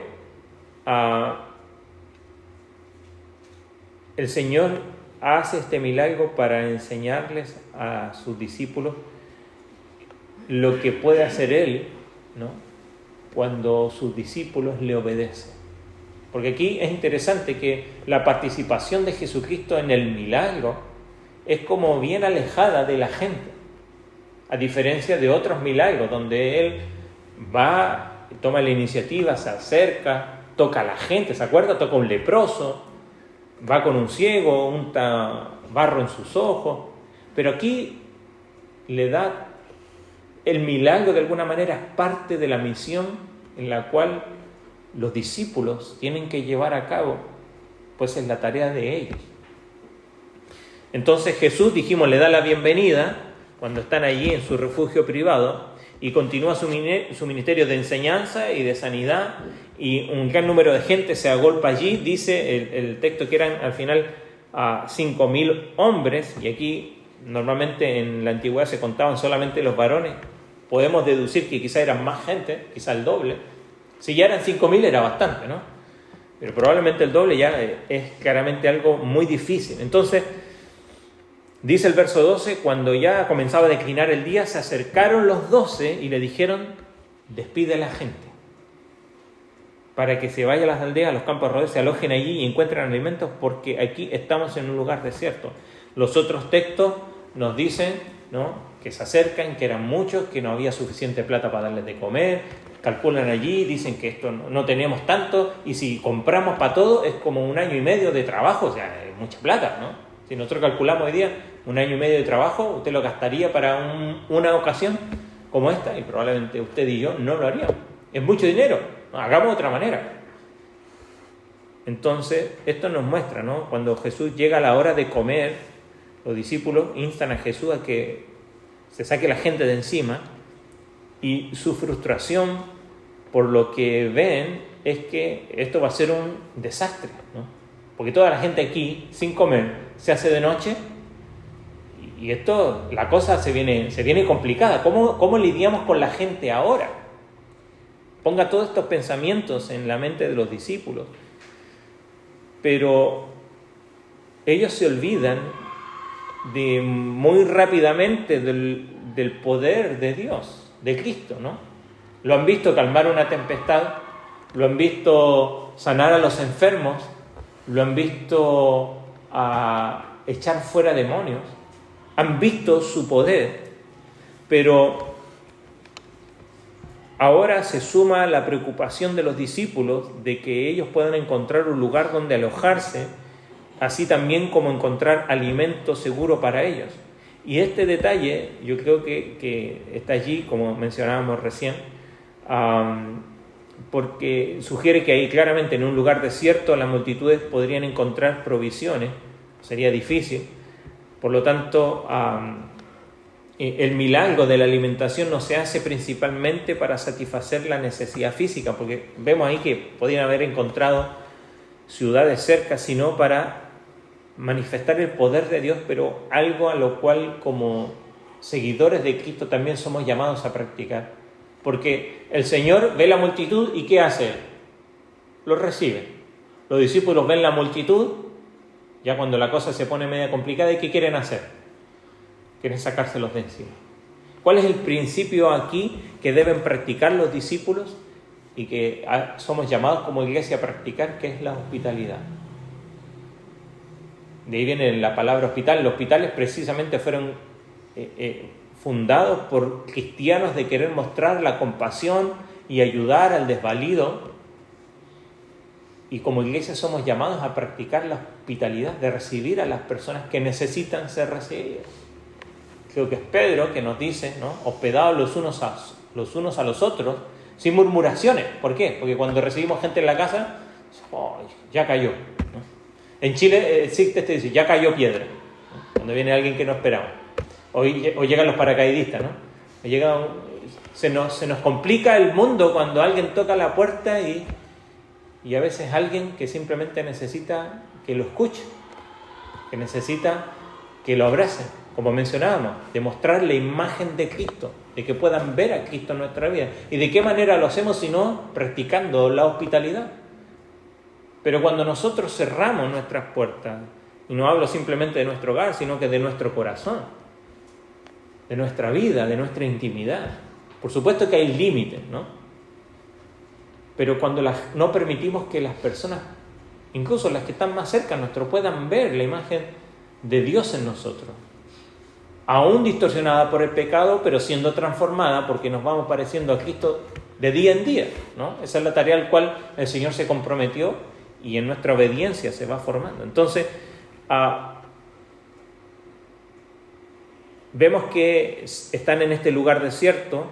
el Señor hace este milagro para enseñarles a sus discípulos lo que puede hacer Él, ¿no?, cuando sus discípulos le obedecen. Porque aquí es interesante que la participación de Jesucristo en el milagro es como bien alejada de la gente, a diferencia de otros milagros donde Él va, toma la iniciativa, se acerca, toca a la gente, ¿se acuerda? Toca a un leproso, va con un ciego, unta barro en sus ojos, pero aquí le da el milagro de alguna manera, es parte de la misión en la cual los discípulos tienen que llevar a cabo, pues es la tarea de ellos. Entonces Jesús, dijimos, le da la bienvenida cuando están allí en su refugio privado y continúa su ministerio de enseñanza y de sanidad, y un gran número de gente se agolpa allí. Dice el texto que eran al final 5.000 hombres, y aquí normalmente en la antigüedad se contaban solamente los varones. Podemos deducir que quizá eran más gente, quizá el doble. Si ya eran 5.000 era bastante, ¿no? Pero probablemente el doble ya es claramente algo muy difícil. Entonces, dice el verso 12, cuando ya comenzaba a declinar el día, se acercaron los 12 y le dijeron: despide a la gente, para que se vaya a las aldeas, a los campos alrededor, se alojen allí y encuentren alimentos, porque aquí estamos en un lugar desierto. Los otros textos nos dicen, ¿no?, que se acercan, que eran muchos, que no había suficiente plata para darles de comer. Calculan allí, dicen que esto no tenemos tanto, y si compramos para todo es como 1 año y medio de trabajo, o sea, es mucha plata, ¿no? Si nosotros calculamos hoy día 1 año y medio de trabajo, usted lo gastaría para una ocasión como esta, y probablemente usted y yo no lo haríamos. Es mucho dinero, ¿no? Hagamos de otra manera. Entonces, esto nos muestra, ¿no? Cuando Jesús llega a la hora de comer, los discípulos instan a Jesús a que se saque la gente de encima, y su frustración por lo que ven es que esto va a ser un desastre, ¿no? Porque toda la gente aquí, sin comer, se hace de noche, y esto, la cosa se viene complicada. ¿Cómo lidiamos con la gente ahora? Ponga todos estos pensamientos en la mente de los discípulos. Pero ellos se olvidan muy rápidamente del poder de Dios, de Cristo, ¿no? Lo han visto calmar una tempestad, lo han visto sanar a los enfermos, lo han visto echar fuera demonios, han visto su poder, pero ahora se suma la preocupación de los discípulos de que ellos puedan encontrar un lugar donde alojarse, así también como encontrar alimento seguro para ellos. Y este detalle yo creo que está allí, como mencionábamos recién, porque sugiere que ahí claramente en un lugar desierto las multitudes podrían encontrar provisiones, sería difícil. Por lo tanto, el milagro de la alimentación no se hace principalmente para satisfacer la necesidad física, porque vemos ahí que podrían haber encontrado ciudades cerca, sino para manifestar el poder de Dios, pero algo a lo cual como seguidores de Cristo también somos llamados a practicar. Porque el Señor ve la multitud y ¿qué hace? Los recibe. Los discípulos ven la multitud, ya cuando la cosa se pone media complicada, ¿y qué quieren hacer? Quieren sacárselos de encima. ¿Cuál es el principio aquí que deben practicar los discípulos y que somos llamados como iglesia a practicar, que es la hospitalidad? De ahí viene la palabra hospital. Los hospitales precisamente fueron fundados por cristianos de querer mostrar la compasión y ayudar al desvalido. Y como iglesia somos llamados a practicar la hospitalidad, de recibir a las personas que necesitan ser recibidas. Creo que es Pedro que nos dice, ¿no?, hospedados los unos a los otros, sin murmuraciones. ¿Por qué? Porque cuando recibimos gente en la casa, oh, ya cayó, ¿no? En Chile existe dice, ya cayó piedra, ¿no?, cuando viene alguien que no esperamos. O llegan los paracaidistas, ¿no? Se nos complica el mundo cuando alguien toca la puerta y a veces alguien que simplemente necesita que lo escuche, que necesita que lo abracen, como mencionábamos, de mostrar la imagen de Cristo, de que puedan ver a Cristo en nuestra vida. ¿Y de qué manera lo hacemos si no practicando la hospitalidad? Pero cuando nosotros cerramos nuestras puertas, y no hablo simplemente de nuestro hogar, sino que de nuestro corazón, de nuestra vida, de nuestra intimidad, por supuesto que hay límites, ¿no? Pero cuando no permitimos que las personas, incluso las que están más cerca nuestro, puedan ver la imagen de Dios en nosotros, aún distorsionada por el pecado, pero siendo transformada porque nos vamos pareciendo a Cristo de día en día, ¿no? Esa es la tarea al cual el Señor se comprometió y en nuestra obediencia se va formando. Entonces, vemos que están en este lugar desierto.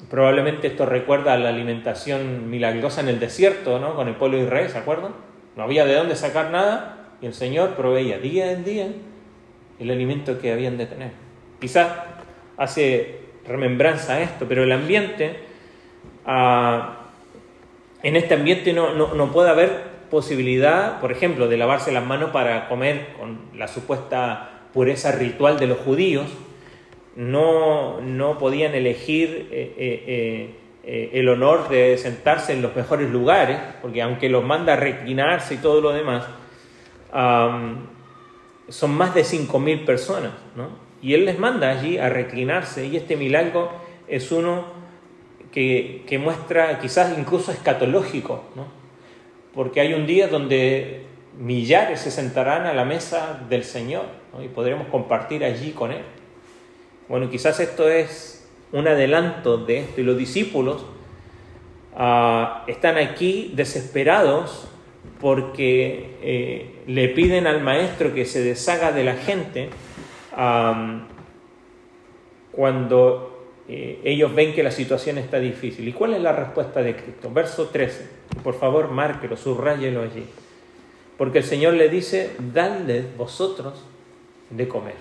Probablemente esto recuerda a la alimentación milagrosa en el desierto, ¿no? Con el pueblo de Israel, ¿se acuerdan? No había de dónde sacar nada y el Señor proveía día en día el alimento que habían de tener. Quizás hace remembranza a esto, pero el ambiente, en este ambiente no puede haber posibilidad, por ejemplo, de lavarse las manos para comer con la supuesta pureza ritual de los judíos. No podían elegir el honor de sentarse en los mejores lugares, porque aunque los manda a reclinarse y todo lo demás, son más de 5.000 personas, ¿no? Y Él les manda allí a reclinarse, y este milagro es uno que muestra quizás incluso escatológico, ¿no? Porque hay un día donde millares se sentarán a la mesa del Señor, ¿no? Y podremos compartir allí con Él. Bueno, quizás esto es un adelanto de esto, y los discípulos están aquí desesperados porque le piden al maestro que se deshaga de la gente cuando ellos ven que la situación está difícil. ¿Y cuál es la respuesta de Cristo? Verso 13, por favor márquelo, subráyelo allí. Porque el Señor le dice: dadles vosotros de comer.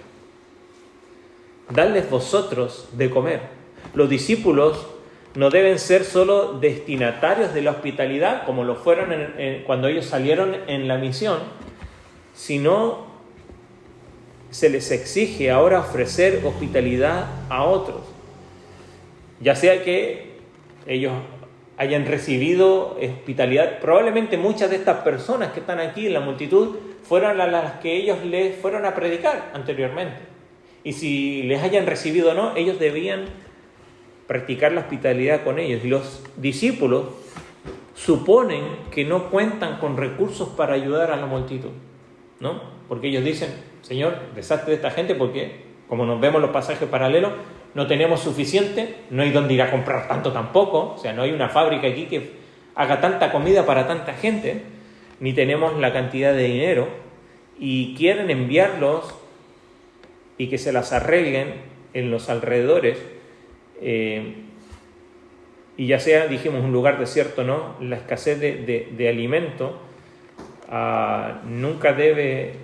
Dadles vosotros de comer. Los discípulos no deben ser solo destinatarios de la hospitalidad, como lo fueron cuando ellos salieron en la misión, sino se les exige ahora ofrecer hospitalidad a otros. Ya sea que ellos hayan recibido hospitalidad, probablemente muchas de estas personas que están aquí en la multitud fueron a las que ellos les fueron a predicar anteriormente. Y si les hayan recibido o no, ellos debían practicar la hospitalidad con ellos. Y los discípulos suponen que no cuentan con recursos para ayudar a la multitud, ¿no? Porque ellos dicen: Señor, deshazte de esta gente, porque, como nos vemos los pasajes paralelos, no tenemos suficiente, no hay dónde ir a comprar tanto tampoco, o sea, no hay una fábrica aquí que haga tanta comida para tanta gente, ni tenemos la cantidad de dinero, y quieren enviarlos y que se las arreglen en los alrededores, y ya sea, dijimos, un lugar desierto, ¿no? La escasez de alimento nunca debe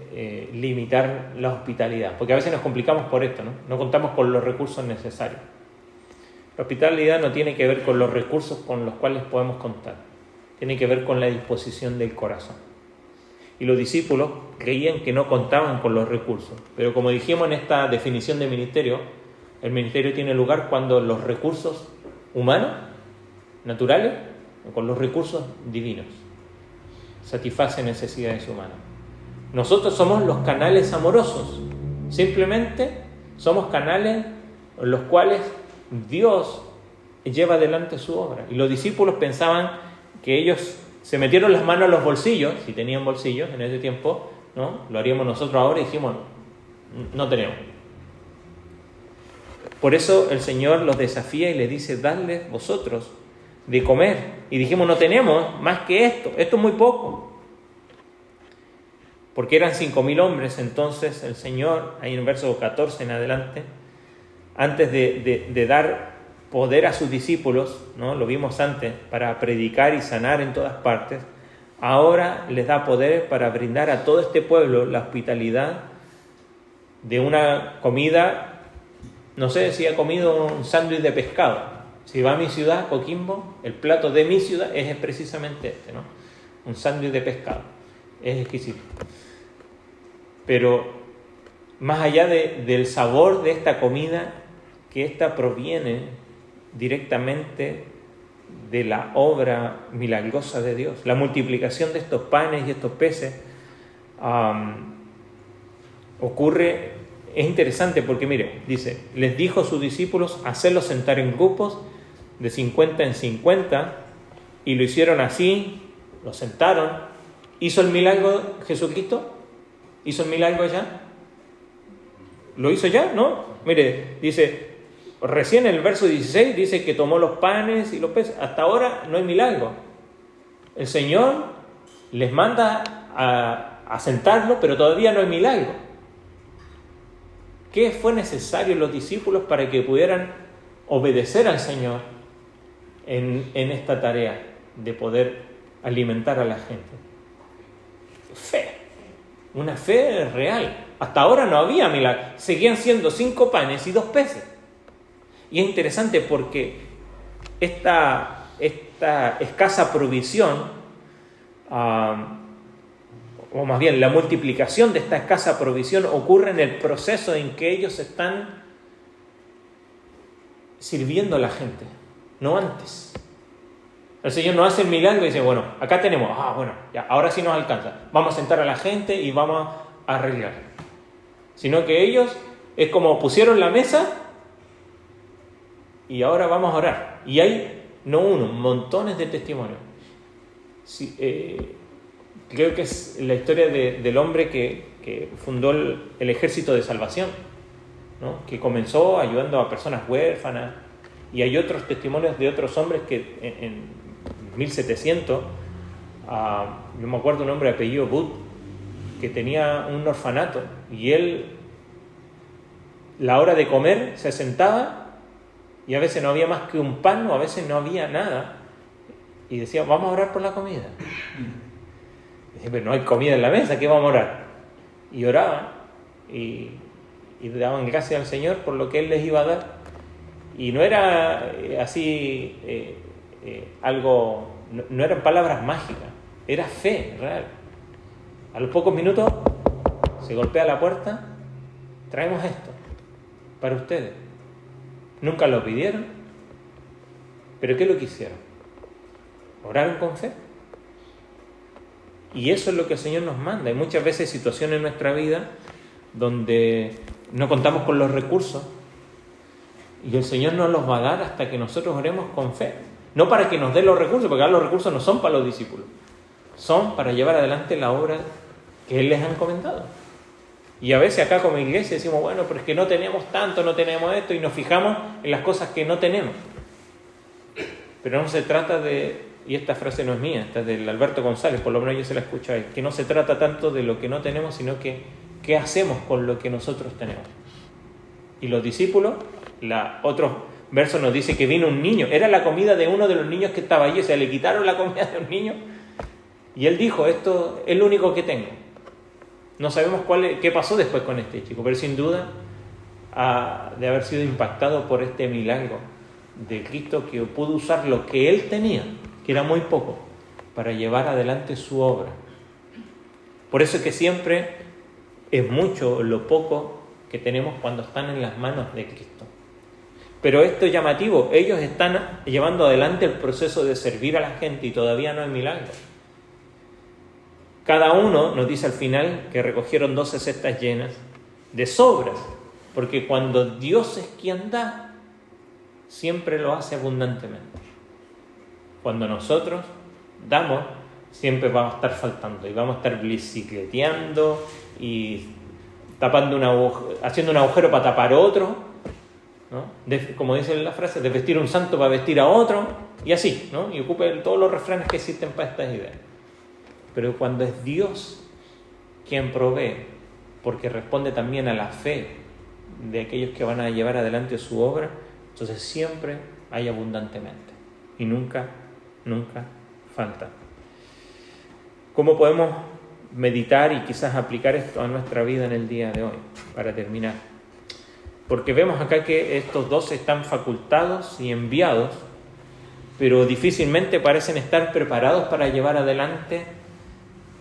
limitar la hospitalidad, porque a veces nos complicamos por esto, ¿no? No contamos con los recursos necesarios. La hospitalidad no tiene que ver con los recursos con los cuales podemos contar, tiene que ver con la disposición del corazón. Y los discípulos creían que no contaban con los recursos, pero como dijimos en esta definición de ministerio, el ministerio tiene lugar cuando los recursos humanos, naturales, o con los recursos divinos satisface necesidades humanas. Nosotros somos los canales amorosos, simplemente somos canales en los cuales Dios lleva adelante su obra. Y los discípulos pensaban que ellos se metieron las manos en los bolsillos, si tenían bolsillos en ese tiempo, ¿no? Lo haríamos nosotros ahora, y dijimos: no tenemos. Por eso el Señor los desafía y les dice: dadles vosotros de comer. Y dijimos: no tenemos más que esto es muy poco. Porque eran 5.000 hombres. Entonces el Señor, ahí en el verso 14 en adelante, antes de dar poder a sus discípulos, ¿no? Lo vimos antes, para predicar y sanar en todas partes, ahora les da poder para brindar a todo este pueblo la hospitalidad de una comida. No sé si ha comido un sándwich de pescado. Si va a mi ciudad, Coquimbo, el plato de mi ciudad es precisamente este, ¿no? Un sándwich de pescado. Es exquisito. Pero más allá del sabor de esta comida, que esta proviene directamente de la obra milagrosa de Dios. La multiplicación de estos panes y estos peces ocurre. Es interesante porque, mire, dice: les dijo a sus discípulos hacerlos sentar en grupos de 50 en 50, y lo hicieron así, los sentaron. ¿Hizo el milagro Jesucristo? ¿Hizo el milagro ya? ¿Lo hizo ya? ¿No? Mire, dice, recién en el verso 16 dice que tomó los panes y los peces. Hasta ahora no hay milagro. el Señor les manda a sentarlo, pero todavía no hay milagro. ¿Qué fue necesario los discípulos para que pudieran obedecer al Señor en esta tarea de poder alimentar a la gente? Fe, una fe real. Hasta ahora no había milagro, seguían siendo 5 panes y 2 peces. Y es interesante porque esta escasa provisión, o más bien la multiplicación de esta escasa provisión, ocurre en el proceso en que ellos están sirviendo a la gente, no antes. El Señor no hace el milagro y dice, bueno, acá tenemos, bueno, ya, ahora sí nos alcanza, vamos a sentar a la gente y vamos a arreglar. Sino que ellos es como pusieron la mesa y ahora vamos a orar. Y hay, no uno, montones de testimonios. Sí, creo que es la historia del hombre que fundó el Ejército de Salvación, ¿no? Que comenzó ayudando a personas huérfanas. Y hay otros testimonios de otros hombres que en 1700, yo me acuerdo un hombre de apellido Booth, que tenía un orfanato, y él, la hora de comer, se sentaba, y a veces no había más que un pan, o a veces no había nada, y decía, vamos a orar por la comida. Y decía, pero no hay comida en la mesa, ¿qué vamos a orar? Y oraban, y daban gracias al Señor por lo que Él les iba a dar. Y no era así algo, no eran palabras mágicas, era fe real. A los pocos minutos se golpea la puerta, traemos esto para ustedes. Nunca lo pidieron, pero ¿qué es lo que hicieron? Oraron con fe. Y eso es lo que el Señor nos manda. Hay muchas veces situaciones en nuestra vida donde no contamos con los recursos y el Señor nos los va a dar hasta que nosotros oremos con fe. No para que nos dé los recursos, porque ahora los recursos no son para los discípulos, son para llevar adelante la obra que Él les ha encomendado. Y a veces acá como iglesia decimos, bueno, pero es que no tenemos tanto, no tenemos esto, y nos fijamos en las cosas que no tenemos. Pero no se trata de, y esta frase no es mía, esta es del Alberto González, por lo menos yo se la escucho a él, que no se trata tanto de lo que no tenemos, sino que qué hacemos con lo que nosotros tenemos. Y los discípulos, otro verso nos dice que vino un niño, era la comida de uno de los niños que estaba allí, o sea, le quitaron la comida de un niño, y él dijo, esto es lo único que tengo. No sabemos qué pasó después con este chico, pero sin duda de haber sido impactado por este milagro de Cristo, que pudo usar lo que Él tenía, que era muy poco, para llevar adelante su obra. Por eso es que siempre es mucho lo poco que tenemos cuando están en las manos de Cristo. Pero esto es llamativo, ellos están llevando adelante el proceso de servir a la gente y todavía no hay milagro. Cada uno, nos dice al final, que recogieron 12 cestas llenas de sobras, porque cuando Dios es quien da, siempre lo hace abundantemente. Cuando nosotros damos, siempre vamos a estar faltando y vamos a estar bicicleteando y haciendo un agujero para tapar otro, ¿no? Como dice la frase, de vestir un santo para vestir a otro, y así, ¿no? Y ocupen todos los refranes que existen para estas ideas. Pero cuando es Dios quien provee, porque responde también a la fe de aquellos que van a llevar adelante su obra, entonces siempre hay abundantemente y nunca falta. ¿Cómo podemos meditar y quizás aplicar esto a nuestra vida en el día de hoy, para terminar? Porque vemos acá que estos 12 están facultados y enviados, pero difícilmente parecen estar preparados para llevar adelante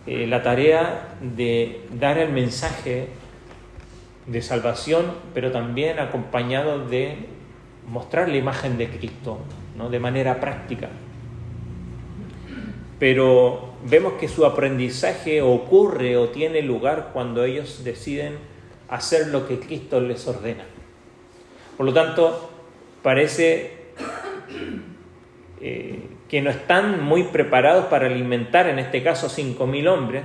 la tarea de dar el mensaje de salvación, pero también acompañado de mostrar la imagen de Cristo, ¿no? De manera práctica. Pero vemos que su aprendizaje ocurre o tiene lugar cuando ellos deciden hacer lo que Cristo les ordena. Por lo tanto, parece que no están muy preparados para alimentar, en este caso, 5.000 hombres,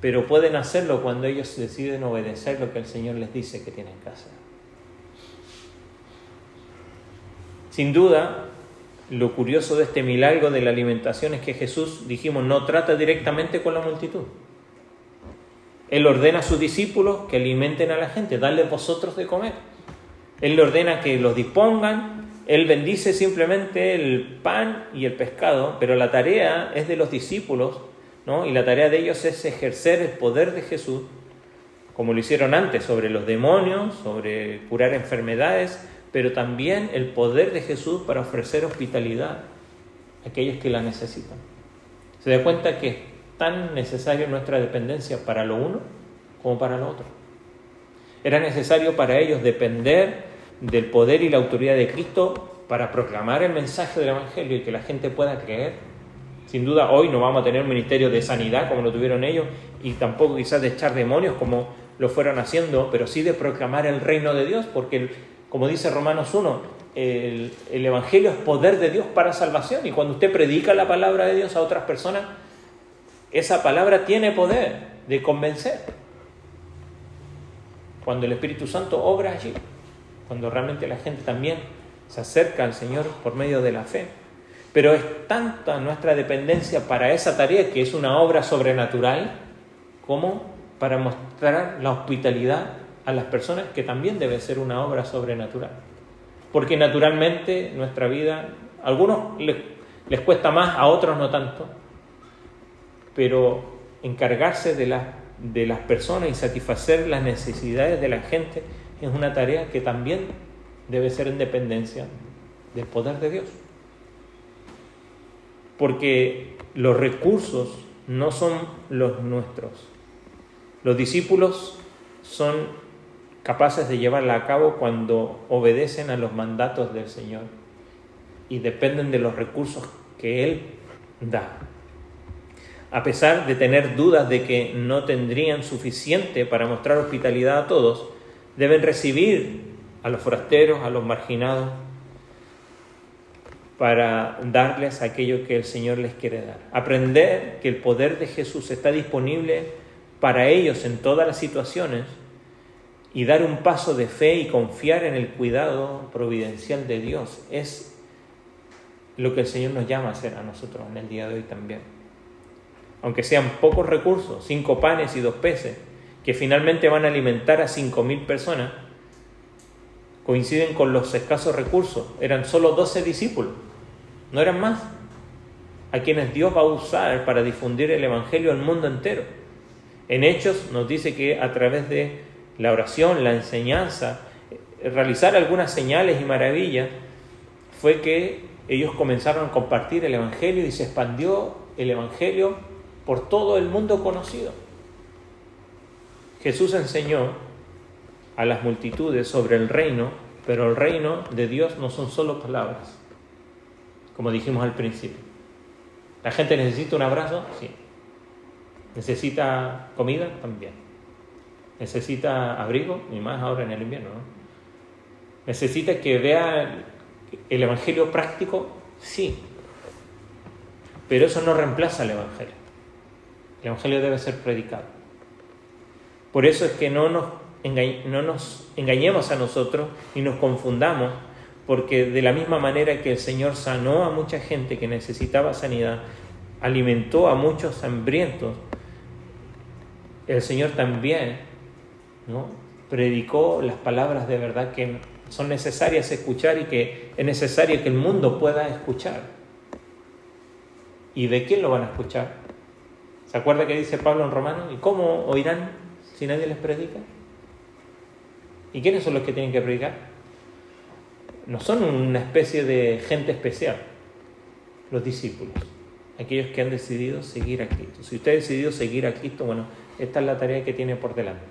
pero pueden hacerlo cuando ellos deciden obedecer lo que el Señor les dice que tienen que hacer. Sin duda, lo curioso de este milagro de la alimentación es que Jesús, dijimos, no trata directamente con la multitud. Él ordena a sus discípulos que alimenten a la gente, dadles vosotros de comer. Él le ordena que los dispongan, Él bendice simplemente el pan y el pescado, pero la tarea es de los discípulos, ¿no? Y la tarea de ellos es ejercer el poder de Jesús, como lo hicieron antes, sobre los demonios, sobre curar enfermedades, pero también el poder de Jesús para ofrecer hospitalidad a aquellos que la necesitan. Se da cuenta que es tan necesaria nuestra dependencia para lo uno como para lo otro. Era necesario para ellos depender del poder y la autoridad de Cristo para proclamar el mensaje del Evangelio y que la gente pueda creer. Sin duda hoy no vamos a tener un ministerio de sanidad como lo tuvieron ellos, y tampoco quizás de echar demonios como lo fueron haciendo, pero sí de proclamar el reino de Dios, porque como dice Romanos 1, el Evangelio es poder de Dios para salvación, y cuando usted predica la palabra de Dios a otras personas, esa palabra tiene poder de convencer. Cuando el Espíritu Santo obra allí, cuando realmente la gente también se acerca al Señor por medio de la fe. Pero es tanta nuestra dependencia para esa tarea, que es una obra sobrenatural, como para mostrar la hospitalidad a las personas, que también debe ser una obra sobrenatural. Porque naturalmente nuestra vida, a algunos les cuesta más, a otros no tanto, pero encargarse de las personas y satisfacer las necesidades de la gente es una tarea que también debe ser en dependencia del poder de Dios. Porque los recursos no son los nuestros. Los discípulos son capaces de llevarla a cabo cuando obedecen a los mandatos del Señor y dependen de los recursos que Él da. A pesar de tener dudas de que no tendrían suficiente para mostrar hospitalidad a todos, deben recibir a los forasteros, a los marginados, para darles aquello que el Señor les quiere dar. Aprender que el poder de Jesús está disponible para ellos en todas las situaciones y dar un paso de fe y confiar en el cuidado providencial de Dios es lo que el Señor nos llama a hacer a nosotros en el día de hoy también. Aunque sean pocos recursos, 5 panes y 2 peces, que finalmente van a alimentar a 5,000 personas, coinciden con los escasos recursos. Eran solo 12 discípulos, no eran más, a quienes Dios va a usar para difundir el Evangelio al mundo entero. En Hechos nos dice que a través de la oración, la enseñanza, realizar algunas señales y maravillas, fue que ellos comenzaron a compartir el Evangelio y se expandió el Evangelio por todo el mundo conocido. Jesús enseñó a las multitudes sobre el reino, pero el reino de Dios no son solo palabras, como dijimos al principio. ¿La gente necesita un abrazo? Sí. ¿Necesita comida? También. ¿Necesita abrigo? Y más ahora en el invierno, ¿no? ¿Necesita que vea el Evangelio práctico? Sí. Pero eso no reemplaza el Evangelio. El Evangelio debe ser predicado. Por eso es que no nos engañemos a nosotros y nos confundamos, porque de la misma manera que el Señor sanó a mucha gente que necesitaba sanidad, alimentó a muchos hambrientos, el Señor también, ¿no?, predicó las palabras de verdad que son necesarias escuchar y que es necesario que el mundo pueda escuchar. ¿Y de quién lo van a escuchar? ¿Se acuerda que dice Pablo en Romanos? ¿Y cómo oirán si nadie les predica? ¿Y quiénes son los que tienen que predicar? No son una especie de gente especial, los discípulos, aquellos que han decidido seguir a Cristo. Si usted ha decidido seguir a Cristo, bueno, esta es la tarea que tiene por delante.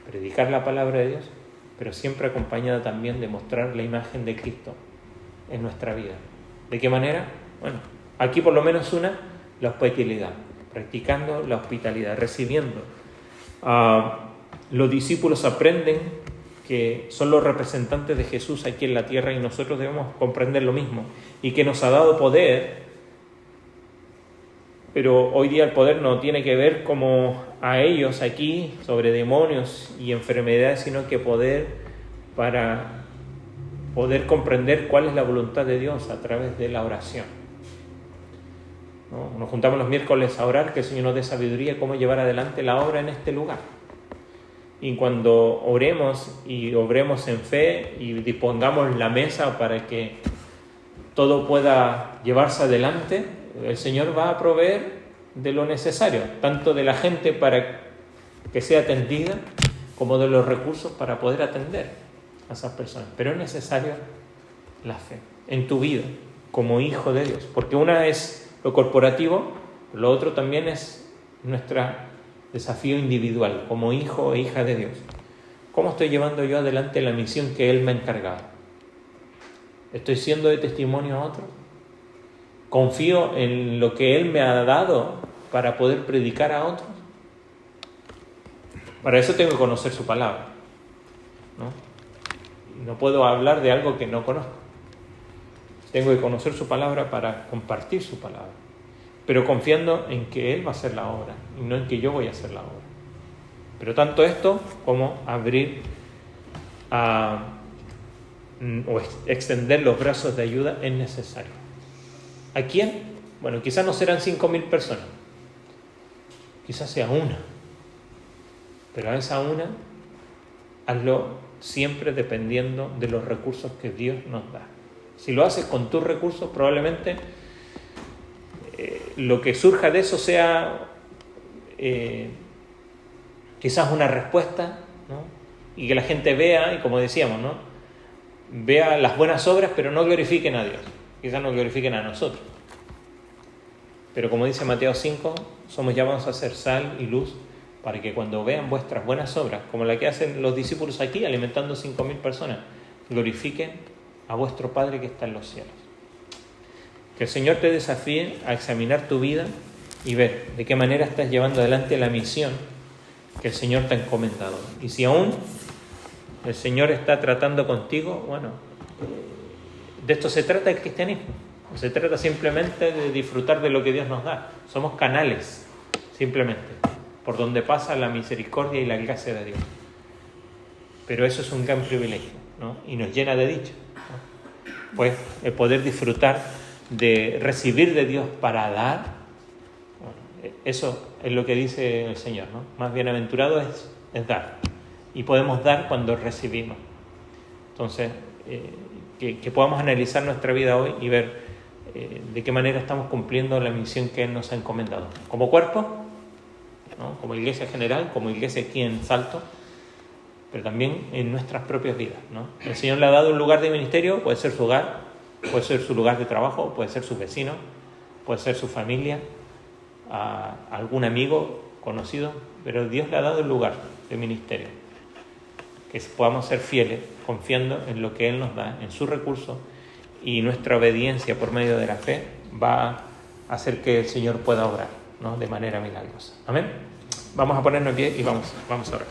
Predicar la palabra de Dios, pero siempre acompañada también de mostrar la imagen de Cristo en nuestra vida. ¿De qué manera? Bueno, aquí por lo menos una, la hospitalidad, practicando la hospitalidad, recibiendo. Los discípulos aprenden que son los representantes de Jesús aquí en la tierra y nosotros debemos comprender lo mismo y que nos ha dado poder, pero hoy día el poder no tiene que ver como a ellos aquí sobre demonios y enfermedades, sino que poder para poder comprender cuál es la voluntad de Dios a través de la oración, ¿no? Nos juntamos los miércoles a orar, que el Señor nos dé sabiduría cómo llevar adelante la obra en este lugar. Y cuando oremos y obremos en fe y dispongamos la mesa para que todo pueda llevarse adelante, el Señor va a proveer de lo necesario, tanto de la gente para que sea atendida, como de los recursos para poder atender a esas personas. Pero es necesario la fe en tu vida como hijo de Dios, porque una es lo corporativo, lo otro también es nuestro desafío individual como hijo e hija de Dios. ¿Cómo estoy llevando yo adelante la misión que Él me ha encargado? ¿Estoy siendo de testimonio a otros? ¿Confío en lo que Él me ha dado para poder predicar a otros? Para eso tengo que conocer su palabra, ¿no? No puedo hablar de algo que no conozco. Tengo que conocer su palabra para compartir su palabra, pero confiando en que Él va a hacer la obra y no en que yo voy a hacer la obra. Pero tanto esto como abrir o extender los brazos de ayuda es necesario. ¿A quién? Bueno, quizás no serán 5.000 personas, quizás sea una, pero a esa una hazlo siempre dependiendo de los recursos que Dios nos da. Si lo haces con tus recursos, probablemente lo que surja de eso sea quizás una respuesta, ¿no? Y que la gente vea, y como decíamos, ¿no? Vea las buenas obras, pero no glorifiquen a Dios. Quizás no glorifiquen a nosotros. Pero como dice Mateo 5, somos llamados a ser sal y luz para que cuando vean vuestras buenas obras, como la que hacen los discípulos aquí, alimentando 5.000 personas, glorifiquen a vuestro Padre que está en los cielos. Que el Señor te desafíe a examinar tu vida y ver de qué manera estás llevando adelante la misión que el Señor te ha encomendado. Y si aún el Señor está tratando contigo, bueno, de esto se trata el cristianismo. No se trata simplemente de disfrutar de lo que Dios nos da. Somos canales, simplemente, por donde pasa la misericordia y la gracia de Dios. Pero eso es un gran privilegio, ¿no? Y nos llena de dicha, ¿no? Pues el poder disfrutar de recibir de Dios para dar, bueno, eso es lo que dice el Señor, ¿no? Más bienaventurado es dar. Y podemos dar cuando recibimos. Entonces, que podamos analizar nuestra vida hoy y ver de qué manera estamos cumpliendo la misión que Él nos ha encomendado. Como cuerpo, ¿no? Como iglesia general, como iglesia aquí en Salto, pero también en nuestras propias vidas, ¿no? El Señor le ha dado un lugar de ministerio, puede ser su hogar, puede ser su lugar de trabajo, puede ser sus vecinos, puede ser su familia, a algún amigo conocido, pero Dios le ha dado un lugar de ministerio. Que podamos ser fieles, confiando en lo que Él nos da, en sus recursos, y nuestra obediencia por medio de la fe va a hacer que el Señor pueda obrar, ¿no? De manera milagrosa. Amén. Vamos a ponernos en pie y vamos a orar.